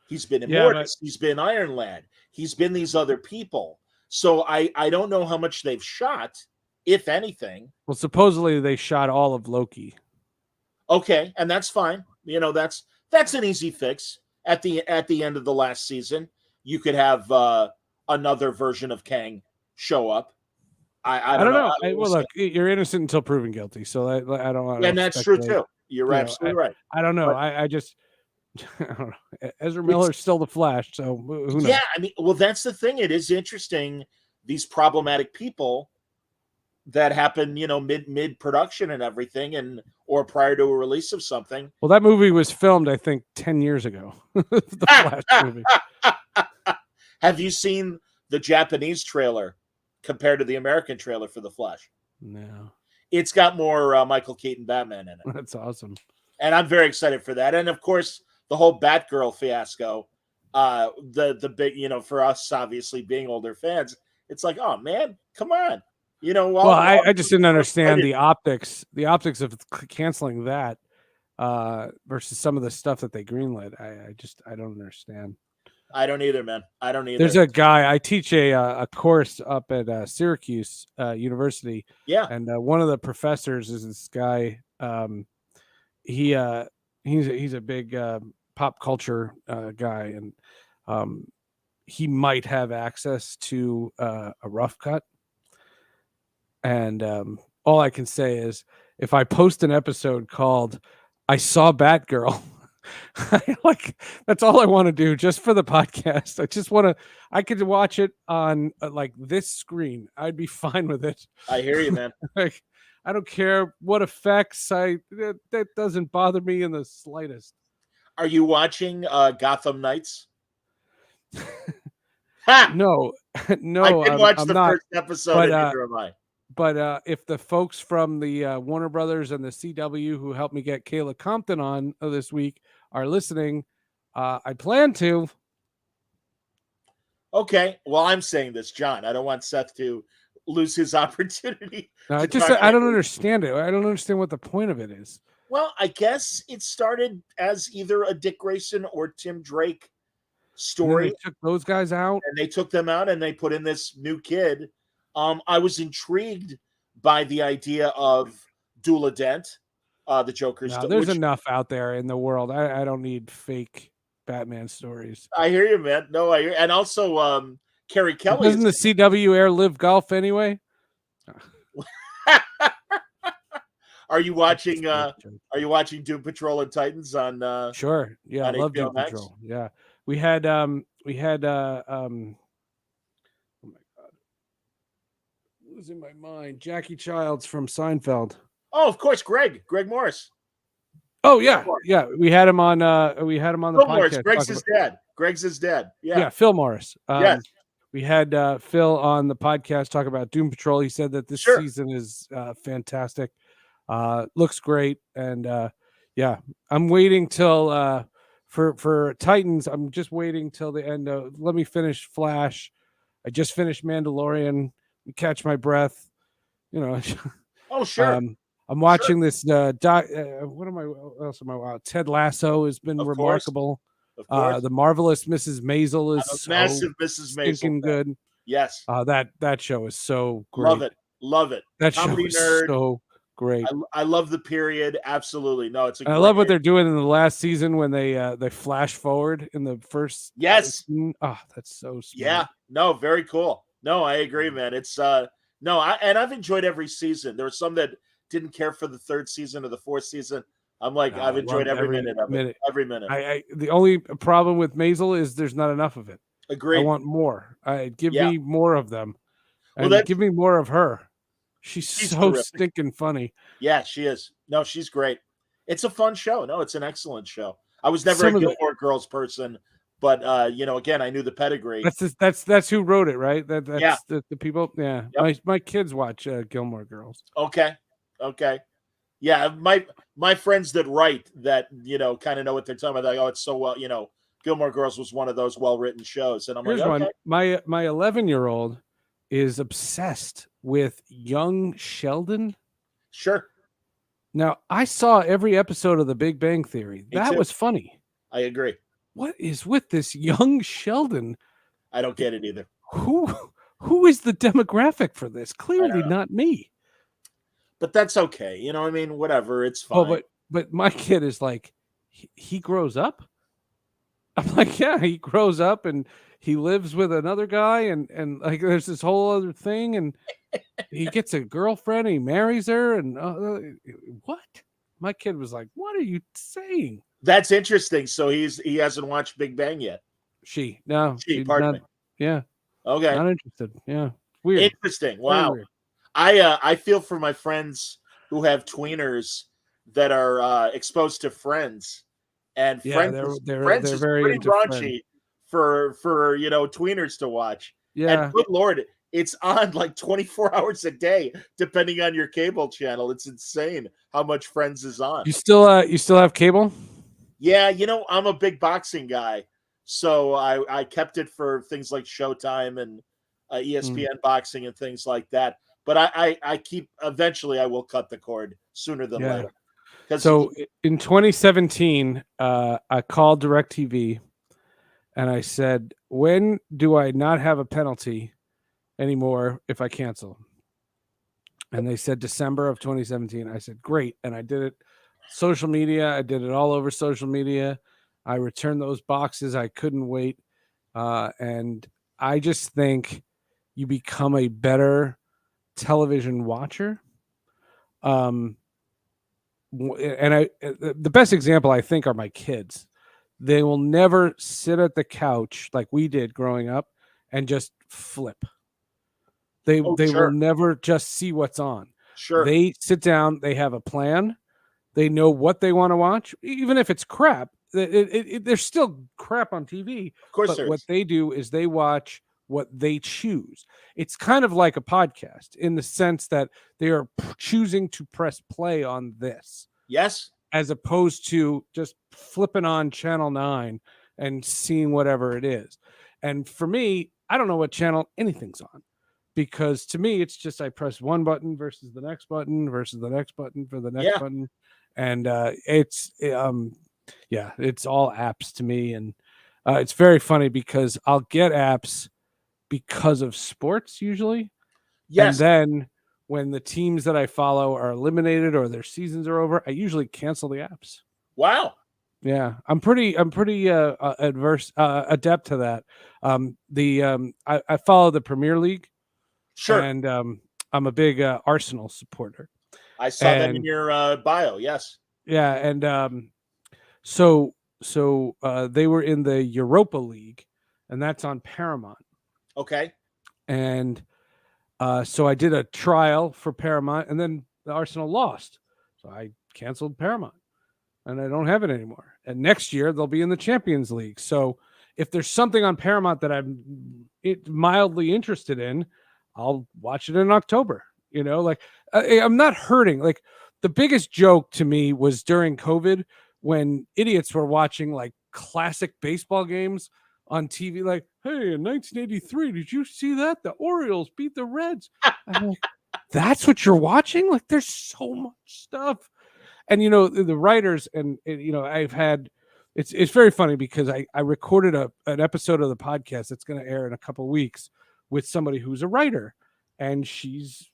He's been Immortus. He's been Iron Lad. He's been these other people. So I don't know how much they've shot, if anything. Well, supposedly they shot all of Loki. Okay, and that's fine. That's an easy fix. At the end of the last season, you could have another version of Kang show up. I don't know. Well, look, you're innocent until proven guilty, so I don't want to. And that's true too. You're absolutely right. I don't know. But, I just I don't know. Ezra Miller's still the Flash, so who knows? Yeah, I mean, well, that's the thing. It is interesting. These problematic people that happen, mid production and everything, or prior to a release of something. Well, that movie was filmed, I think, 10 years ago. The Flash movie. Have you seen the Japanese trailer compared to the American trailer for The Flash? No. It's got more Michael Keaton Batman in it. That's awesome. And I'm very excited for that. And of course, the whole Batgirl fiasco, the big, for us, obviously being older fans, it's like, oh man, come on. I just didn't understand the optics of canceling that versus some of the stuff that they greenlit. I don't understand. I don't either, man. I don't either. There's a guy, I teach a course up at Syracuse University. Yeah. And one of the professors is this guy. He's a big pop culture guy, and he might have access to a rough cut. And all I can say is, if I post an episode called "I Saw Batgirl," that's all I want to do just for the podcast. I could watch it on like this screen. I'd be fine with it. I hear you, man. Like, I don't care what effects. That doesn't bother me in the slightest. Are you watching Gotham Knights? No. I did watch the first episode, and neither am I. But if the folks from the Warner Brothers and the CW who helped me get Kayla Compton on this week are listening, I plan to. Okay. Well, I'm saying this, John. I don't want Seth to lose his opportunity. No, I don't understand it. I don't understand what the point of it is. Well, I guess it started as either a Dick Grayson or Tim Drake And then they story, took those guys out. and they took them out and they put in this new kid. I was intrigued by the idea of Dula Dent, the Joker's. No, there's Which enough out there in the world. I don't need fake Batman stories. I hear you, man. No, I hear, and also Carrie Kelly. Doesn't the CW air Live Golf anyway? Are you watching? Are you watching Doom Patrol and Titans on? Sure. Yeah, I on love HBO Doom Max? Patrol. Yeah. We had oh my god. Losing my mind. Jackie Childs from Seinfeld. Oh, of course, Greg Morris. Oh yeah. Yeah. We had him on the Phil podcast. Morris. Greg's his dad. Greg's his dad. Yeah. Yeah, Phil Morris. Yes. We had Phil on the podcast talk about Doom Patrol. He said that this Sure. season is fantastic. Looks great. And yeah, I'm waiting till for Titans. I'm just waiting till the end of. Let me finish Flash. I just finished Mandalorian. Catch my breath. You know. Oh, sure. I'm watching this what else am I? Ted Lasso has been Of course. remarkable. Of course. The Marvelous Mrs. Maisel is I'm a so massive Mrs. Maisel stinking fan. good. Yes. That show is so great. Love it. Love it. That show Comedy is nerd. so great. I love the period. Absolutely. No, it's a And I love what they're doing in the last season when they flash forward in the first. Yes. Oh, that's so smart. Yeah. No, very cool. No, I agree, man. It's no, I've enjoyed every season. There were some that didn't care for the third season or the fourth season. I'm like, No, I've I enjoyed loved every minute of it. Every minute. The only problem with Maisel is there's not enough of it. Agreed. I want more. Give Yeah. me more of them. Well, And that's- give me more of her. She's so terrific. stinking funny. Yeah, she is. No, she's great. It's a fun show. No, it's an excellent show. I was never Some a of the- Gilmore Girls person, but again, I knew the pedigree. That's who wrote it, right? That's Yeah. the people. Yeah, Yep. my kids watch Gilmore Girls. Okay. Yeah, my friends that write that, kind of know what they're talking about. Like, oh, it's so well, Gilmore Girls was one of those well-written shows. And I'm Here's like, one. okay. My 11-year-old is obsessed with young Sheldon. Sure. Now, I saw every episode of The Big Bang Theory. Me That too. was funny. I agree. What is with this young Sheldon? I don't get it either. Who is the demographic for this? Clearly know. not me. But that's okay. You know what I mean? Whatever. It's fine. Oh, but my kid is like, he grows up. I'm like, yeah, he grows up and he lives with another guy, and like there's this whole other thing, and he gets a girlfriend, and he marries her, and what? My kid was like, "What are you saying?" That's interesting. So he hasn't watched Big Bang yet. She's Pardon me. Yeah. Okay. Not interested. Yeah. Weird. Interesting. Very Wow. weird. I feel for my friends who have tweeners that are exposed to Friends, and Yeah, Friends they're is very pretty into raunchy for tweeners to watch. Yeah. And good Lord, it's on like 24 hours a day, depending on your cable channel. It's insane how much Friends is on. You still have cable? Yeah, I'm a big boxing guy, so I kept it for things like Showtime and ESPN boxing and things like that. But I keep, eventually I will cut the cord sooner than later. So in 2017, I called DirecTV and I said, when do I not have a penalty anymore if I cancel? And they said December of 2017. I said, great. And I did it social media. I did it all over social media. I returned those boxes. I couldn't wait. And I just think you become a better television watcher. And the best example I think are my kids. They will never sit at the couch like we did growing up and just flip. They will never just see what's on. Sure. They sit down, they have a plan, they know what they want to watch, even if it's crap. There's still crap on TV. Of course, but what they do is they watch what they choose. It's kind of like a podcast in the sense that they are choosing to press play on this. Yes. As opposed to just flipping on channel 9 and seeing whatever it is. And for me, I don't know what channel anything's on, because to me, it's just I press one button versus the next button versus the next button for the next button. And it's all apps to me. And It's very funny because I'll get apps because of sports usually. Yes. And then when the teams that I follow are eliminated or their seasons are over, I usually cancel the apps. Wow. Yeah, I'm pretty adept to that. I follow the Premier League, Sure. and I'm a big Arsenal supporter. I saw that in your bio. Yes. Yeah, and so they were in the Europa League, and that's on Paramount. Okay. And so I did a trial for Paramount, and then the Arsenal lost, so I canceled Paramount, and I don't have it anymore. And next year they'll be in the Champions League. So if there's something on Paramount that I'm mildly interested in, I'll watch it in October. You know, like I'm not hurting. Like the biggest joke to me was during COVID when idiots were watching like classic baseball games on TV. Like, hey, in 1983, did you see that? The Orioles beat the Reds. I'm like, that's what you're watching? Like, there's so much stuff. And you know the writers and you know I've had it's very funny because I recorded an episode of the podcast that's going to air in a couple of weeks with somebody who's a writer, and she's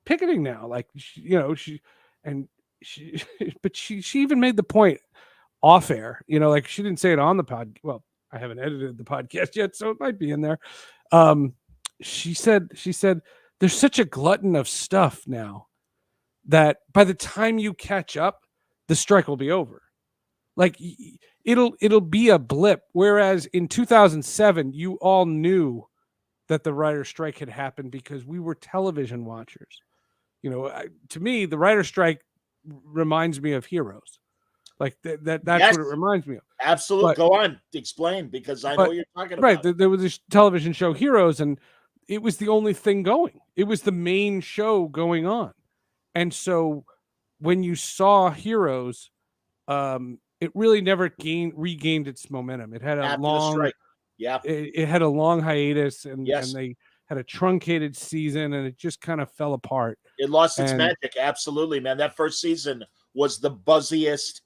picketing now, like but she even made the point off air, you know, like she didn't say it on the pod. Well, I haven't edited the podcast yet, so it might be in there. She said there's such a glutton of stuff now that by the time you catch up, the strike will be over. Like it'll be a blip. Whereas in 2007, you all knew that the writer's strike had happened because we were television watchers. You know, to me, the writer's strike reminds me of Heroes. Like that's Yes. what it reminds me of. Absolutely. Go on, explain, because I know what you're talking about. Right. There was this television show Heroes, and it was the only thing going. It was the main show going on. And so when you saw Heroes, it really never regained its momentum. It had a long, it had a long hiatus, and they had a truncated season, and it just kind of fell apart. It lost its magic. Absolutely, man. That first season was the buzziest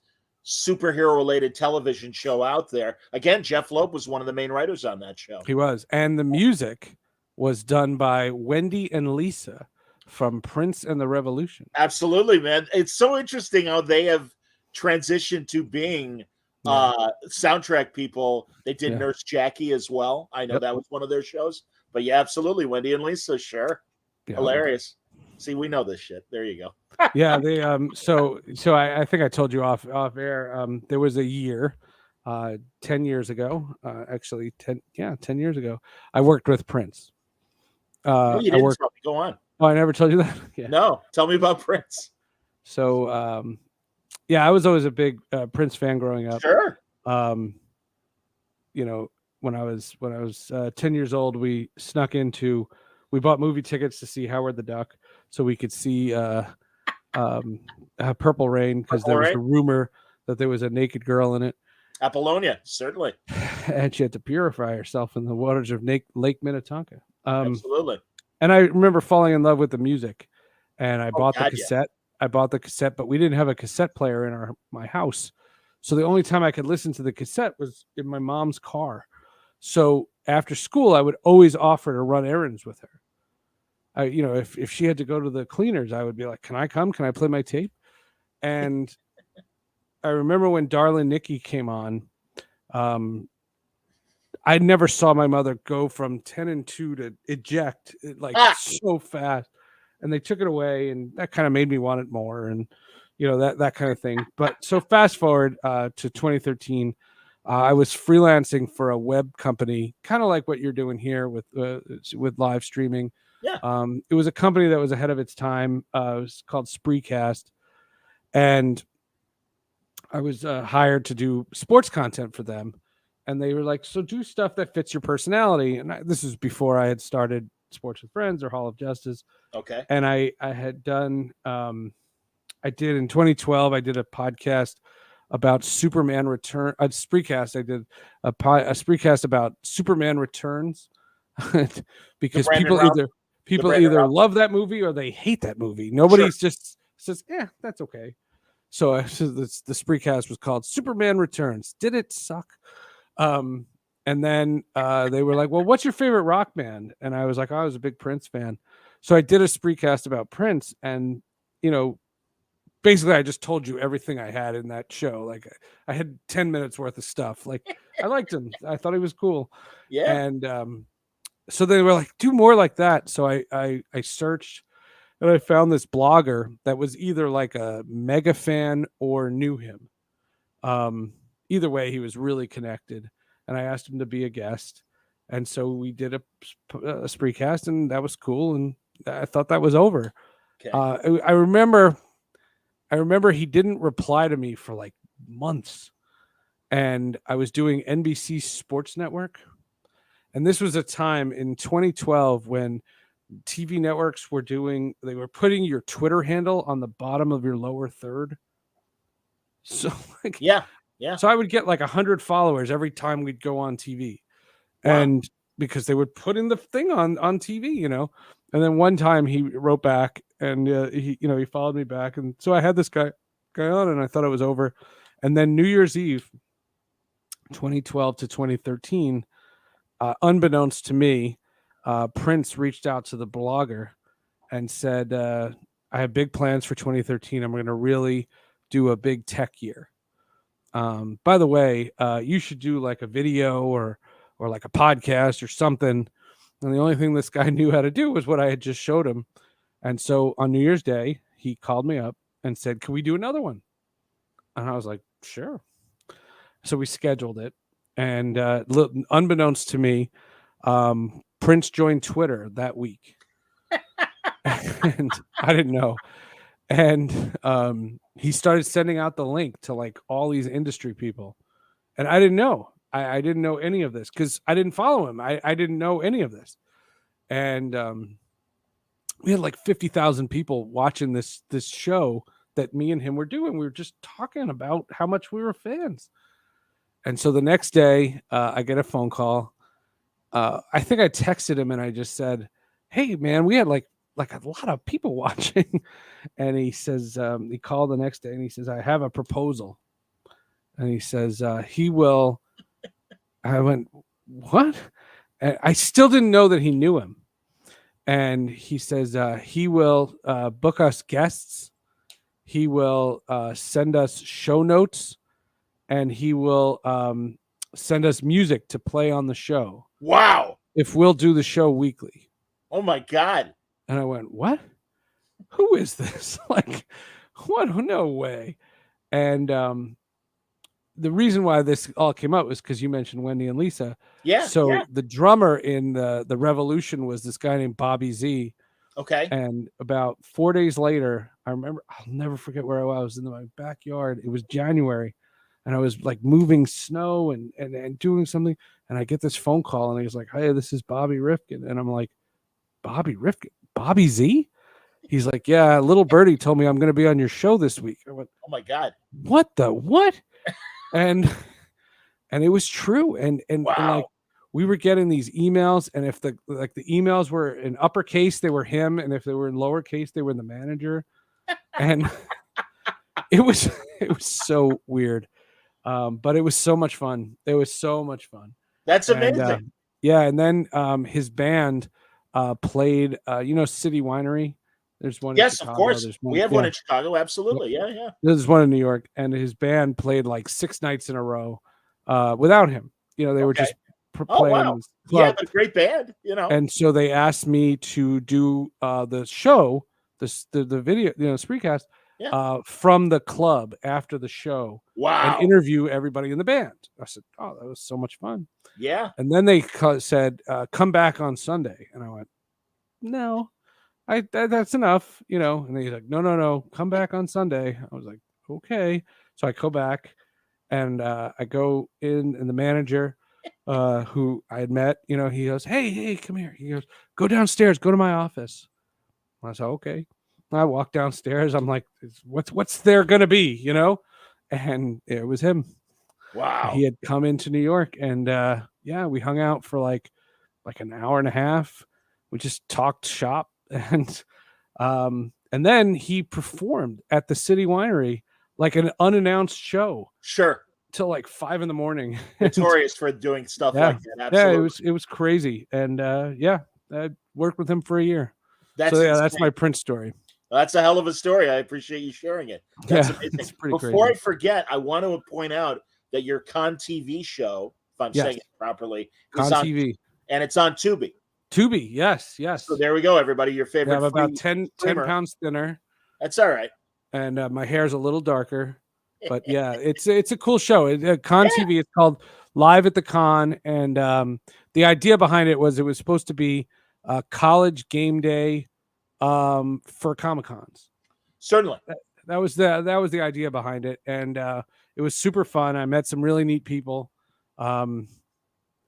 superhero-related television show out there. Again, Jeff Loeb was one of the main writers on that show. He was, and the music was done by Wendy and Lisa from Prince and the Revolution. Absolutely, man. It's so interesting how they have transitioned to being soundtrack people. They did Nurse Jackie as well. I know that was one of their shows. But yeah, absolutely. Wendy and Lisa, sure. Yeah. Hilarious. See, we know this shit. There you go. Yeah, they so I think I told you off air. There was a year 10 years ago, actually 10 years ago, I worked with Prince. No, you didn't tell me. Go on. Oh, I never told you that? Yeah. No, tell me about Prince. So, I was always a big Prince fan growing up. Sure. You know, when I was 10 years old, we bought movie tickets to see Howard the Duck so we could see Purple Rain, because there was a rumor that there was a naked girl in it. Apollonia, certainly. And she had to purify herself in the waters of Lake Minnetonka. Absolutely. And I remember falling in love with the music, and I bought the cassette. I bought the cassette, but we didn't have a cassette player in my house. So the only time I could listen to the cassette was in my mom's car. So after school, I would always offer to run errands with her. If she had to go to the cleaners, I would be like, "Can I come? Can I play my tape?" And I remember when Darlin' Nikki came on, I never saw my mother go from 10 and 2 to eject so fast. And they took it away, and that kind of made me want it more, and that kind of thing. But so fast forward to 2013, I was freelancing for a web company, kind of like what you're doing here with live streaming. Yeah. It was a company that was ahead of its time. It was called Spreecast, and I was hired to do sports content for them. And they were like, "So do stuff that fits your personality." And this is before I had started Sports with Friends or Hall of Justice. Okay. And I had done, I did in 2012, I did a podcast about Superman Return. Spreecast, I did a Spreecast about Superman Returns because people either love that movie or they hate that movie. Nobody just says, "Yeah, that's okay." So the Spreecast was called Superman Returns. Did it suck? And then they were like, well, what's your favorite rock band? And I was like, oh, I was a big Prince fan. So I did a Spreecast about Prince, and basically I just told you everything I had in that show. Like I had 10 minutes worth of stuff. Like I liked him. I thought he was cool. Yeah. And so they were like, do more like that. So I searched, and I found this blogger that was either like a mega fan or knew him. Either way, he was really connected, and I asked him to be a guest. And so we did a Spreecast, and that was cool. And I thought that was over. Okay. I remember he didn't reply to me for like months, and I was doing NBC Sports Network. And this was a time in 2012 when TV networks they were putting your Twitter handle on the bottom of your lower third. So like, yeah. So I would get like 100 followers every time we'd go on TV. Wow. And because they would put in the thing on TV, and then one time he wrote back, and he followed me back. And so I had this guy on, and I thought it was over. And then New Year's Eve, 2012 to 2013, unbeknownst to me, Prince reached out to the blogger and said, I have big plans for 2013. I'm going to really do a big tech year. By the way, you should do like a video or like a podcast or something. And the only thing this guy knew how to do was what I had just showed him. And so on New Year's Day, he called me up and said, can we do another one? And I was like, sure. So we scheduled it. And unbeknownst to me, Prince joined Twitter that week. And I didn't know. And he started sending out the link to like all these industry people. And I didn't know. I didn't know any of this because I didn't follow him. I didn't know any of this. And we had like 50,000 people watching this show that me and him were doing. We were just talking about how much we were fans. And so the next day, I get a phone call. I think I texted him and I just said, hey, man, we had like a lot of people watching. And he says, he called the next day and he says, I have a proposal. And he says, he will. I went, what? And I still didn't know that he knew him. And he says, he will book us guests. He will send us show notes. And he will send us music to play on the show. Wow. If we'll do the show weekly. Oh my God. And I went, what? Who is this? Like, what? No way. And the reason why this all came up was because you mentioned Wendy and Lisa. Yeah. So the drummer in the Revolution was this guy named Bobby Z. Okay. And about 4 days later, I remember, I'll never forget where I was. I was in my backyard. It was January. And I was like moving snow and doing something. And I get this phone call and he's like, hey, this is Bobby Rifkin. And I'm like, Bobby Rifkin? Bobby Z? He's like, yeah, little birdie told me I'm going to be on your show this week. I went, oh my God. What? and it was true. And wow. And like we were getting these emails, and if the emails were in uppercase, they were him. And if they were in lowercase, they were the manager. And it was so weird. But it was so much fun. It was so much fun. That's amazing. And, yeah. And then his band played, City Winery. There's one. Yes, in of course. We have one in Chicago. Absolutely. Yeah. There's one in New York. And his band played like 6 nights in a row without him. They were just playing. Wow. Yeah, but a great band, And so they asked me to do the show, the video, Spreecast, from the club after the show. Wow. And interview everybody in the band. I said, oh, that was so much fun. Yeah. And then they said, come back on Sunday. And I went, no, that's enough, And he's like, no, come back on Sunday. I was like, okay. So I go back and I go in, and the manager who I had met, he goes, hey, come here. He goes, go downstairs, go to my office. I said, okay. I walk downstairs. I'm like, what's there going to be, And it was him. Wow. He had come into New York, and we hung out for like an hour and a half. We just talked shop, and then he performed at the City Winery like an unannounced show. Sure. till like 5 a.m. Notorious for doing stuff Yeah. like that. Absolutely. Yeah, it was crazy. And I worked with him for a year. That's So yeah, insane. that's my Prince story. That's a hell of a story. I appreciate you sharing it. That's Yeah, amazing. it's pretty Before crazy. I forget, I want to point out that your Con TV show, if I'm saying Yes. it properly, Con is on TV. and it's on Tubi. Tubi, yes. So there we go, everybody. Your Yeah, favorite I'm about free 10 streamer. pounds thinner, That's all right. and my hair's a little darker. But yeah, it's a cool show. Con Yeah. TV. It's called Live at the Con, and the idea behind it was supposed to be a college game day for Comic Cons. Certainly. That was the idea behind it, and it was super fun. I met some really neat people, and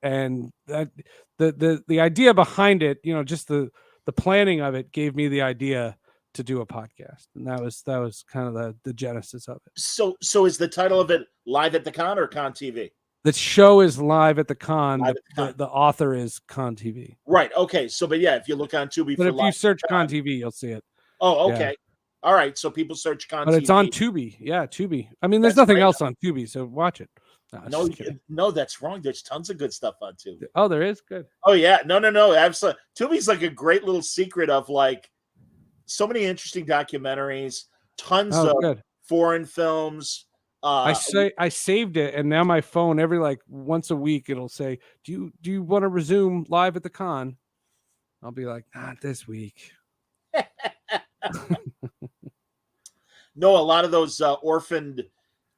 that the idea behind it, just the planning of it gave me the idea to do a podcast, and that was kind of the genesis of it. So is the title of it Live at the Con or Con TV? The show is Live at the Con. Live at the Con. The author is Con TV. Right. Okay. So, but yeah, if you look on Tubi, But for if Live you at the search Con, Con TV, you'll see it. oh, Yeah. okay. All right. So people search Con But TV. it's on Tubi. Yeah, Tubi. I mean, there's That's nothing great. else on Tubi, so watch it. No, I'm No, just kidding. no, that's wrong. There's tons of good stuff on Tubi. Oh, there is? Good. Oh yeah, no, absolutely. Tubi's like a great little secret of like so many interesting documentaries, tons Oh, of good. foreign films. I saved it, and now my phone every like once a week it'll say, "Do you want to resume Live at the Con?" I'll be like, "Not this week." No, a lot of those orphaned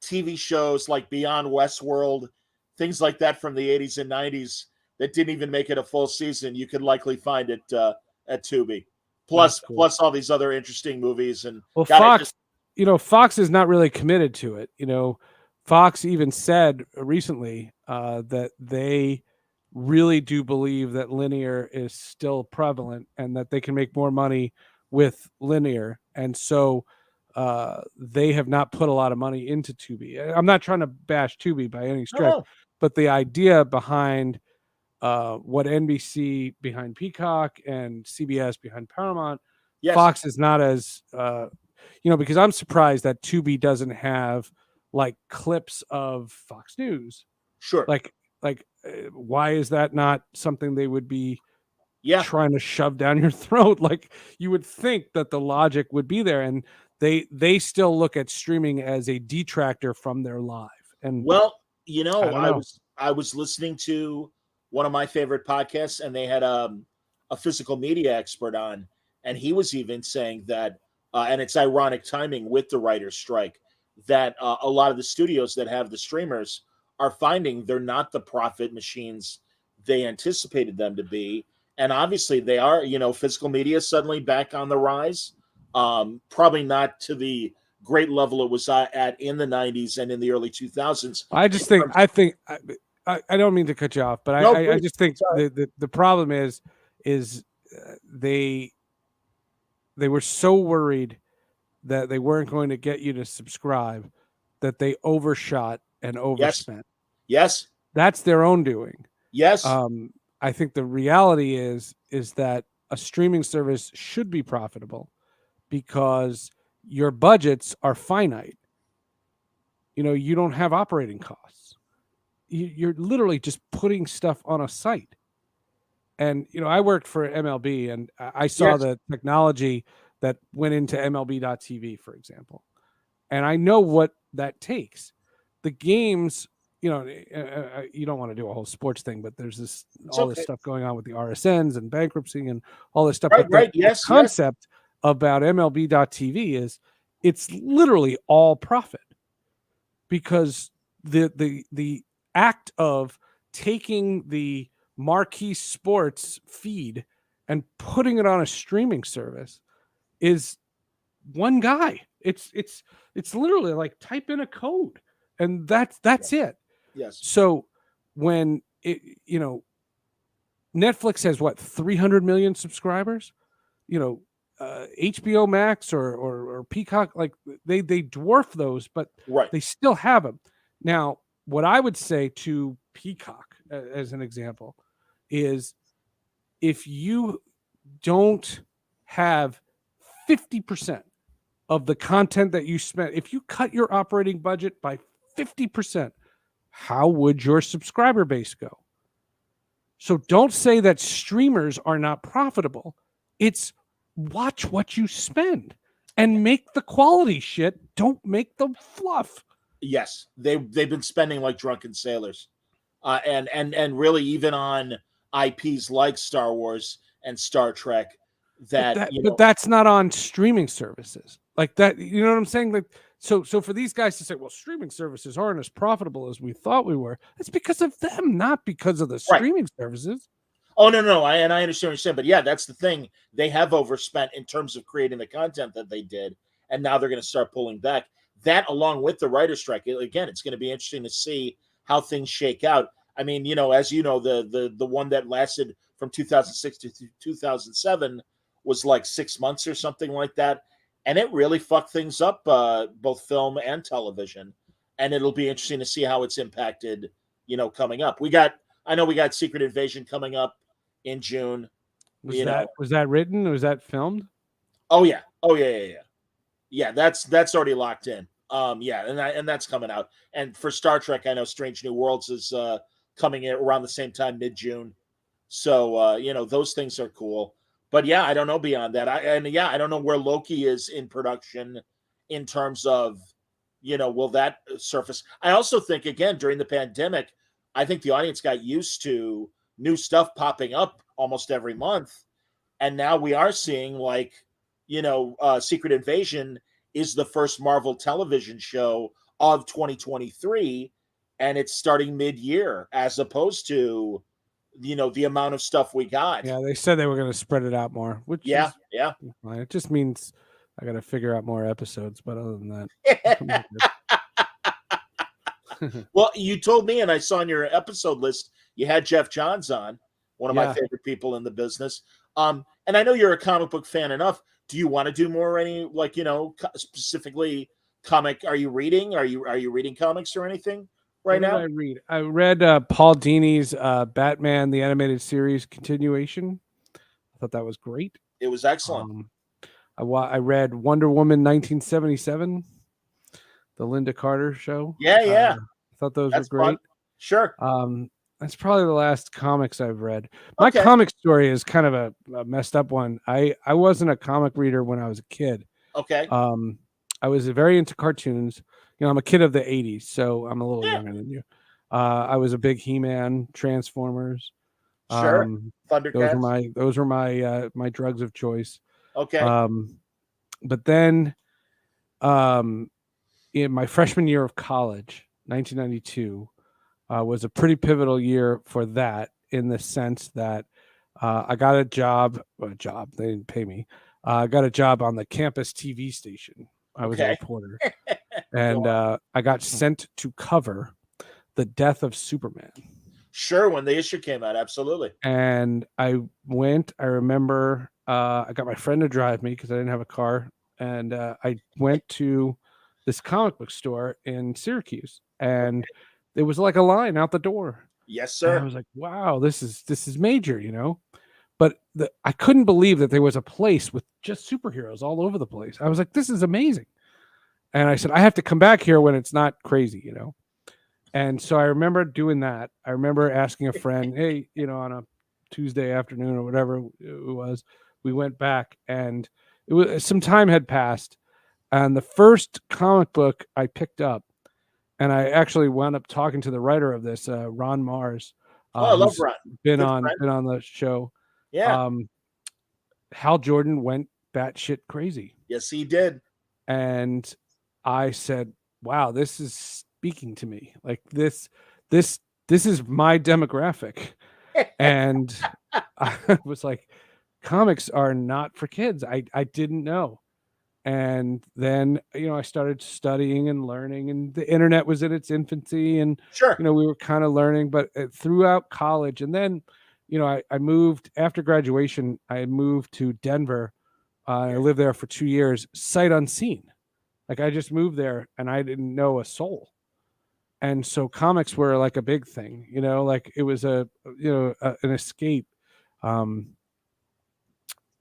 TV shows like Beyond Westworld, things like that from the 80s and 90s that didn't even make it a full season, you could likely find it at Tubi. Plus, cool. plus all these other interesting movies. And Well, God, Fox is not really committed to it. Fox even said recently that they really do believe that linear is still prevalent and that they can make more money with linear. And so they have not put a lot of money into Tubi. I'm not trying to bash Tubi by any stretch, No. but the idea behind what NBC behind Peacock and CBS behind Paramount, yes. Fox is not as because I'm surprised that Tubi doesn't have like clips of Fox News. Sure. Like why is that not something they would be trying to shove down your throat? Like you would think that the logic would be there, and they still look at streaming as a detractor from their live. And well, I was listening to one of my favorite podcasts, and they had a physical media expert on, and he was even saying that, and it's ironic timing with the writer's strike, that a lot of the studios that have the streamers are finding they're not the profit machines they anticipated them to be. And obviously they are, physical media suddenly back on the rise. Probably not to the great level it was at in the 90s and in the early 2000s. I don't mean to cut you off, but I just think the problem is they were so worried that they weren't going to get you to subscribe that they overshot and overspent. Yes. That's their own doing. Yes. I think the reality is that a streaming service should be profitable because your budgets are finite. You don't have operating costs. You're literally just putting stuff on a site. And, I worked for MLB, and I saw the technology that went into MLB.TV, for example. And I know what that takes. The games, you don't want to do a whole sports thing, but there's this stuff going on with the RSNs and bankruptcy and all this stuff. Right. The concept about MLB.TV is it's literally all profit, because the act of taking the marquee sports feed and putting it on a streaming service is one guy. It's literally like type in a code and that's it. Yes. So when Netflix has 300 million subscribers, HBO Max or Peacock, like they dwarf those, but they still have them. Now, what I would say to Peacock as an example is if you don't have 50% of the content that you spent, if you cut your operating budget by 50%, how would your subscriber base go? So don't say that streamers are not profitable. It's watch what you spend and make the quality shit. Don't make the fluff. Yes, they've been spending like drunken sailors, and really even on IPs like Star Wars and Star Trek. But that's not on streaming services like that. You know what I'm saying? Like, so for these guys to say, well, streaming services aren't as profitable as we thought we were, it's because of them, not because of the Right. streaming services. Oh no, I understand what you're saying, but yeah, that's the thing. They have overspent in terms of creating the content that they did, and now they're going to start pulling back. That, along with the writer's strike, again, it's going to be interesting to see how things shake out. I mean, as you know, the one that lasted from 2006 to 2007 was like 6 months or something like that, and it really fucked things up, both film and television. And it'll be interesting to see how it's impacted, coming up. I know we got Secret Invasion coming up in June. Was that written? Was that filmed? Oh yeah. Yeah, that's already locked in. Yeah, and that's coming out. And for Star Trek, I know Strange New Worlds is coming in around the same time, mid-June. So those things are cool. But yeah, I don't know beyond that. I don't know where Loki is in production in terms of, will that surface? I also think, again, during the pandemic, I think the audience got used to new stuff popping up almost every month. And now we are seeing Secret Invasion is the first Marvel television show of 2023, and it's starting mid-year as opposed to, the amount of stuff we got. Yeah, they said they were going to spread it out more, which yeah. It just means I got to figure out more episodes. But other than that, well, you told me, and I saw on your episode list, you had Jeff Johns on, one of my favorite people in the business. And I know you're a comic book fan enough. Do you want to do more specifically comic? Are you reading? Are you reading comics or anything right now? I read Paul Dini's Batman the Animated Series continuation. I thought that was great. It was excellent. I read Wonder Woman 1977, the Linda Carter show. Yeah. I thought those were great. Fun. Sure. That's probably the last comics I've read. My comic story is kind of a messed up one. I wasn't a comic reader when I was a kid. Okay. I was very into cartoons. I'm a kid of the 80s, so I'm a little younger than you. I was a big He-Man, Transformers. Sure. Thundercats. Those were my drugs of choice. Okay. But then in my freshman year of college, 1992, was a pretty pivotal year for that, in the sense that I got a job. They didn't pay me. I got a job on the campus TV station. I was a reporter. And I got sent to cover the death of Superman. Sure, when the issue came out, absolutely. And I remember I got my friend to drive me because I didn't have a car. And I went to this comic book store in Syracuse, and there was like a line out the door. Yes, sir. And I was like, wow, this is major, But I couldn't believe that there was a place with just superheroes all over the place. I was like, this is amazing. And I said, I have to come back here when it's not crazy, And so I remember doing that. I remember asking a friend, hey, on a Tuesday afternoon or whatever it was, we went back, and it was some time had passed. And the first comic book I picked up, and I actually wound up talking to the writer of this, Ron Mars. I love Ron. Been on the show. Yeah. Hal Jordan went batshit crazy. Yes, he did. And I said, wow, this is speaking to me. Like this is my demographic. And I was like, comics are not for kids. I didn't know. And then, I started studying and learning, and the internet was in its infancy, and, sure, we were kind of learning, but throughout college. And then, I moved after graduation, I moved to Denver. I lived there for 2 years, sight unseen. Like I just moved there and I didn't know a soul. And so comics were like a big thing, like it was an escape. And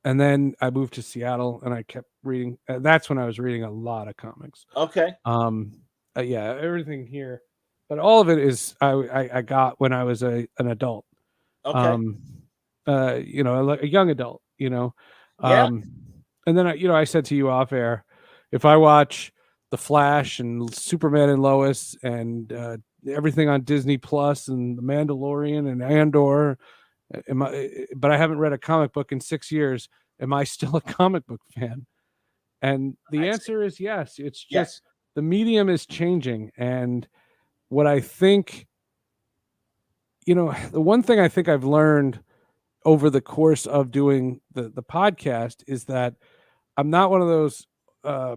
then I moved to Seattle and I kept reading. That's when I was reading a lot of comics. Okay. Yeah, everything here but all of it is I got when I was an adult. Okay. You know, a young adult, you know. Yeah. And then you know, I said to you off air, if I watch The Flash and Superman and Lois and everything on Disney Plus and The Mandalorian and Andor, but I haven't read a comic book in 6 years, am I still a comic book fan? And the I'd say answer is yes. It's just yes. the medium is changing. And what I think, you know, the one thing I think I've learned over the course of doing the podcast is that I'm not one of those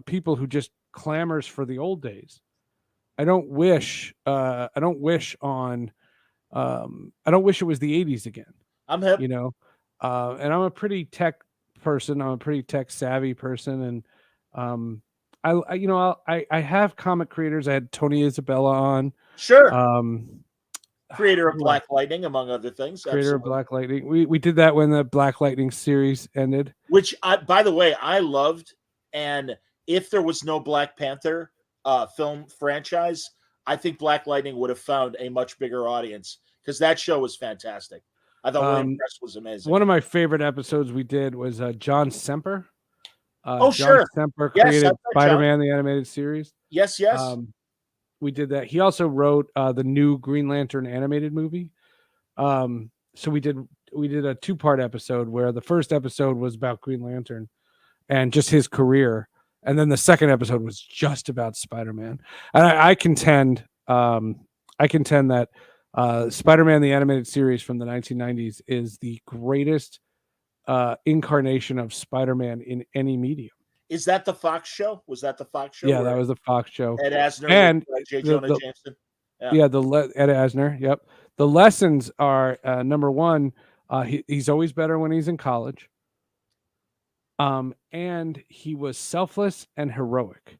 people who just clamors for the old days. I don't wish on I don't wish it was the 80s again, I'm hip. you know. And I'm a pretty tech person. I'm a pretty tech savvy person, and I you know I have comic creators. I had Tony Isabella on, Sure. um, Creator of who else? Black Lightning, among other things. Creator of Absolutely. Black Lightning. We did that when the Black Lightning series ended. Which, by the way, I loved. And if there was no Black Panther film franchise, I think Black Lightning would have found a much bigger audience because that show was fantastic. I thought William Press was amazing. One of my favorite episodes we did was John Semper. Oh, John sure. Semper Yes, created I've read John. Spider-Man the animated series. Yes, yes. We did that. He also wrote the new Green Lantern animated movie. So we did a 2-part episode where the first episode was about Green Lantern and just his career, and then the second episode was just about Spider-Man. And I contend that Spider-Man the animated series from the 1990s is the greatest incarnation of Spider-Man in any medium. Is that the Fox show? Was that the Fox show? Yeah, that was the Fox show. Ed Asner and with J. Jonah Jameson. Yeah, Ed Asner. Yep. The lessons are number one, he's always better when he's in college. And he was selfless and heroic.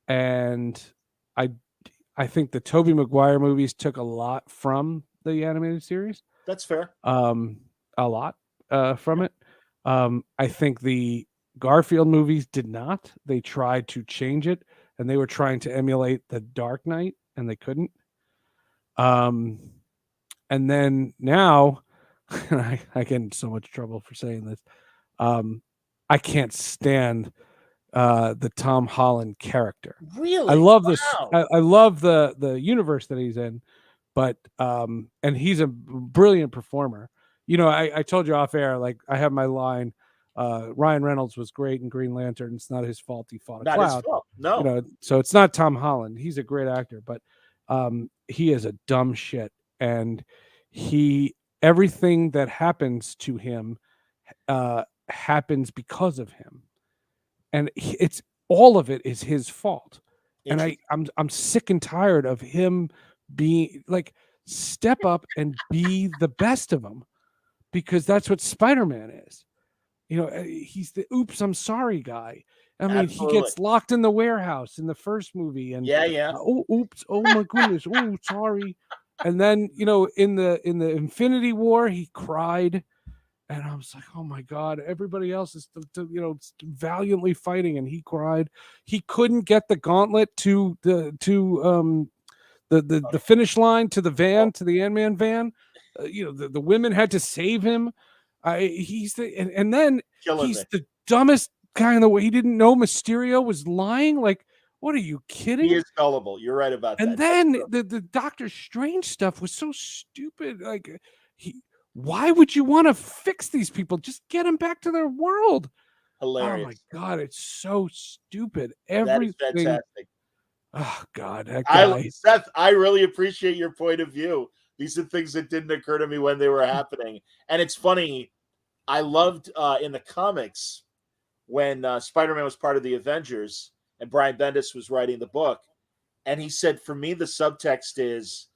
And I think the Tobey Maguire movies took a lot from the animated series. That's fair. A lot from it. I think the Garfield movies did not. They tried to change it, and they were trying to emulate the Dark Knight, and they couldn't. And then now, I get in so much trouble for saying this. I can't stand the Tom Holland character. Really? I love this. Wow. I love the universe that he's in, but and he's a brilliant performer. You know, I told you off air, like I have my line. Ryan Reynolds was great in Green Lantern. It's not his fault he fought a Not cloud. his fault. No. You know, so it's not Tom Holland. He's a great actor, but he is a dumb shit, and everything that happens to him happens because of him, and it's all of it is his fault. And I'm sick and tired of him being like, step up and be the best of them, because that's what Spider-Man is. You know, he's the oops, I'm sorry guy. I mean, Absolutely. he gets locked in the warehouse in the first movie, and oh, oops, oh my goodness, oh sorry. And then, you know, in the Infinity War, he cried, and I was like, oh my god, everybody else is you know, valiantly fighting, and he cried. He couldn't get the gauntlet to the finish line, to the van, to the Ant-Man van. You know, the women had to save him. He's and then he's the dumbest guy in the way. He didn't know Mysterio was lying. Like, what are you kidding? He is gullible. You're right about that. And then the Doctor Strange stuff was so stupid. Like, why would you want to fix these people? Just get them back to their world. Hilarious. Oh my god, it's so stupid. That is fantastic. Oh god, that guy. Seth, I really appreciate your point of view. These are things that didn't occur to me when they were happening. And it's funny, I loved in the comics when Spider-Man was part of the Avengers and Brian Bendis was writing the book. And he said, for me, the subtext is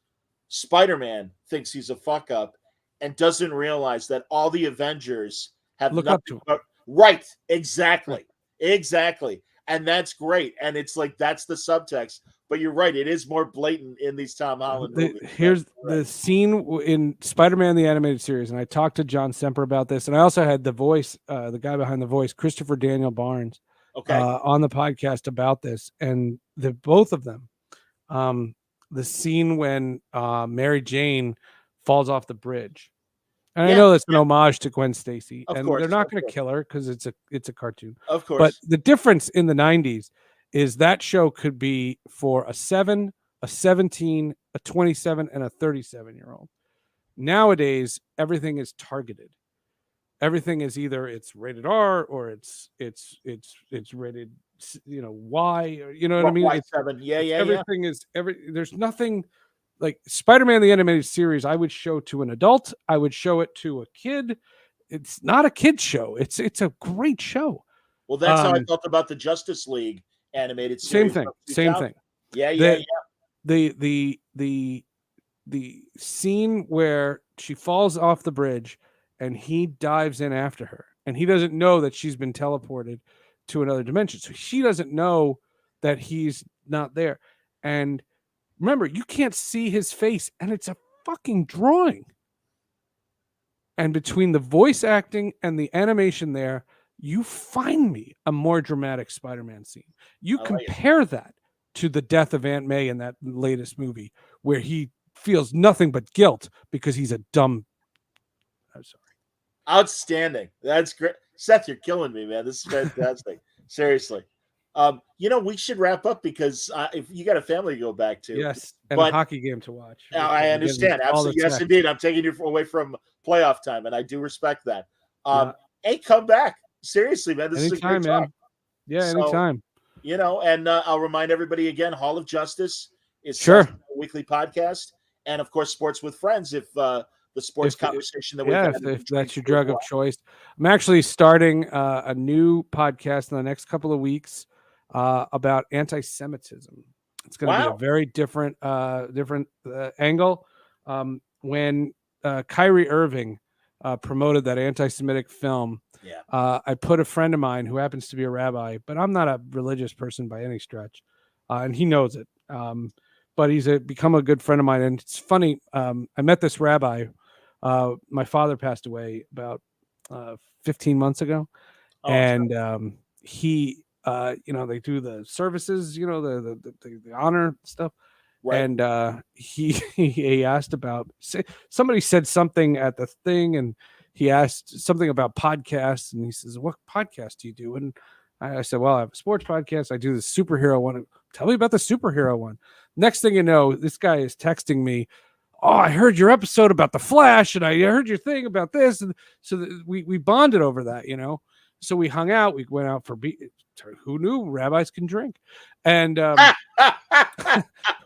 Spider-Man thinks he's a fuck up and doesn't realize that all the Avengers have look up to him. Right. Exactly. Exactly. And that's great. And it's like, that's the subtext. But you're right. It is more blatant in these Tom Holland movies. Here's the scene in Spider-Man the animated series. And I talked to John Semper about this. And I also had the voice, the guy behind the voice, Christopher Daniel Barnes, on the podcast about this. And both of them the scene when Mary Jane falls off the bridge. And I Yeah, know that's an homage to Gwen Stacy, of and course, they're not of going to course. kill her because it's a cartoon. Of But course. the difference in the 90s is that show could be for a 7, a 17, a 27, and a 37-year-old. Nowadays, everything is targeted. Everything is either it's rated R or it's rated Y, or you know what I mean? Y7. Yeah, It's yeah, yeah. everything is there's nothing like Spider-Man the animated series. I would show to an adult, I would show it to a kid. It's not a kid show. It's a great show. Well, that's how I felt about the Justice League animated Same series thing. from Same 2000. thing. Yeah, yeah, The the scene where she falls off the bridge and he dives in after her, and he doesn't know that she's been teleported to another dimension, so she doesn't know that he's not there. And remember, you can't see his face, and it's a fucking drawing. And between the voice acting and the animation there, you find me a more dramatic Spider-Man scene. You I like it. compare that to the death of Aunt May in that latest movie, where he feels nothing but guilt because he's a dumb. I'm sorry. Outstanding. That's great. Seth, you're killing me, man. This is fantastic. Seriously. We should wrap up because if you got a family to go back to. Yes, and but a hockey game to watch. I understand. Absolutely. Yes, indeed. I'm taking you away from playoff time, and I do respect that. Hey, come back. Seriously, man. This anytime, is a great talk. Yeah, So, anytime. And I'll remind everybody again, Hall of Justice is Sure. a weekly podcast. And, of course, Sports with Friends, if the sports conversation that we've had. If that's your drug of choice. I'm actually starting a new podcast in the next couple of weeks about anti-Semitism. It's going to be a very different angle. When Kyrie Irving promoted that anti-Semitic film, I put a friend of mine who happens to be a rabbi, but I'm not a religious person by any stretch, and he knows it. But he's become a good friend of mine, and it's funny. I met this rabbi. My father passed away about 15 months ago, and he, they do the services, the honor stuff. Right. And he asked about, somebody said something at the thing, and he asked something about podcasts, and he says, "What podcast do you do?" And I said, "Well, I have a sports podcast. I do the superhero one." Tell me about the superhero one. Next thing you know, this guy is texting me, "Oh, I heard your episode about the Flash, and I heard your thing about this," and so we bonded over that, So we hung out. We went out for who knew rabbis can drink, and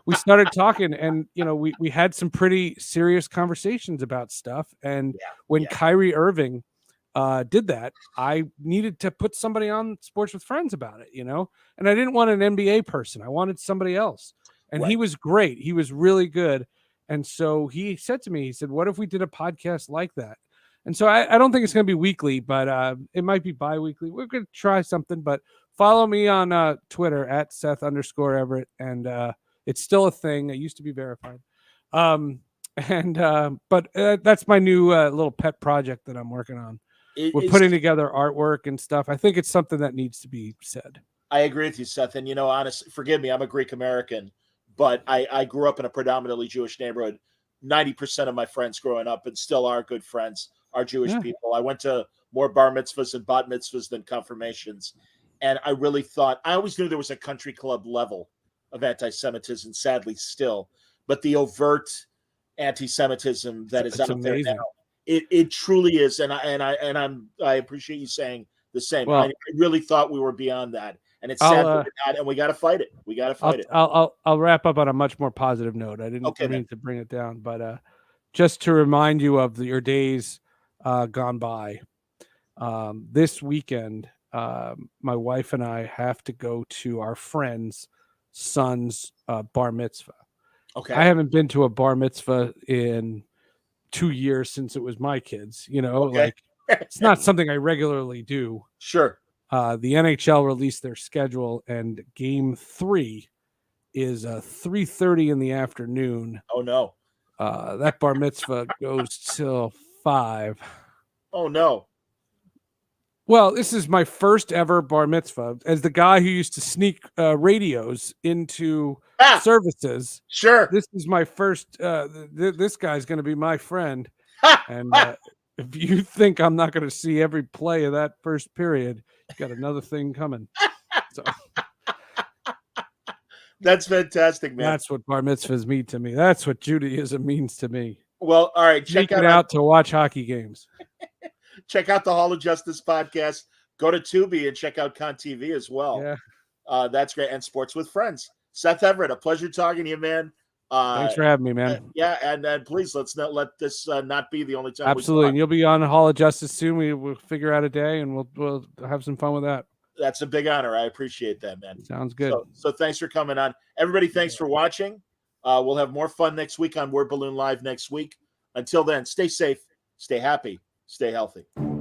we started talking, and we had some pretty serious conversations about stuff. And when Kyrie Irving did that, I needed to put somebody on Sports with Friends about it, and I didn't want an NBA person. I wanted somebody else, and he was great. He was really good. And so he said to me, he said, "What if we did a podcast like that?" And so I don't think it's going to be weekly, but it might be bi-weekly. We're going to try something, but follow me on Twitter at Seth_Everett. And it's still a thing. It used to be verified. But that's my new little pet project that I'm working on. We're putting together artwork and stuff. I think it's something that needs to be said. I agree with you, Seth. And, honestly, forgive me, I'm a Greek American, but I grew up in a predominantly Jewish neighborhood. 90% of my friends growing up, and still are good friends, are Jewish people. I went to more bar mitzvahs and bat mitzvahs than confirmations. And I really thought, I always knew there was a country club level of anti-Semitism, sadly still, but the overt anti-Semitism that is out there now, it truly is. And I appreciate you saying the same. Well, I really thought we were beyond that. And it's sad that we're not, and we got to fight it. We got to fight it. I'll wrap up on a much more positive note. I didn't mean to bring it down, but just to remind you of your days gone by. This weekend, my wife and I have to go to our friend's son's bar mitzvah. Okay. I haven't been to a bar mitzvah in 2 years since it was my kids. Like it's not something I regularly do. Sure. The NHL released their schedule, and Game 3 is 3:30 in the afternoon. Oh no! That bar mitzvah goes till 5. Oh no! Well, this is my first ever bar mitzvah as the guy who used to sneak radios into services. Sure. This is my first. This guy's going to be my friend, and if you think I'm not going to see every play of that first period, you got another thing coming. So that's fantastic, man. That's what bar mitzvahs mean to me. That's what Judaism means to me. Well, all right. Check it out to watch hockey games. Check out the Hall of Justice podcast. Go to Tubi and check out Con TV as well. Yeah. That's great. And Sports with Friends. Seth Everett, a pleasure talking to you, man. Thanks for having me, man. Yeah, and please let's not let this not be the only time. Absolutely, and you'll be on the Hall of Justice soon. We'll figure out a day, and we'll have some fun with that. That's a big honor. I appreciate that, man. Sounds good. So thanks for coming on, everybody. Thanks for watching. We'll have more fun next week on Word Balloon Live next week. Until then, stay safe, stay happy, stay healthy.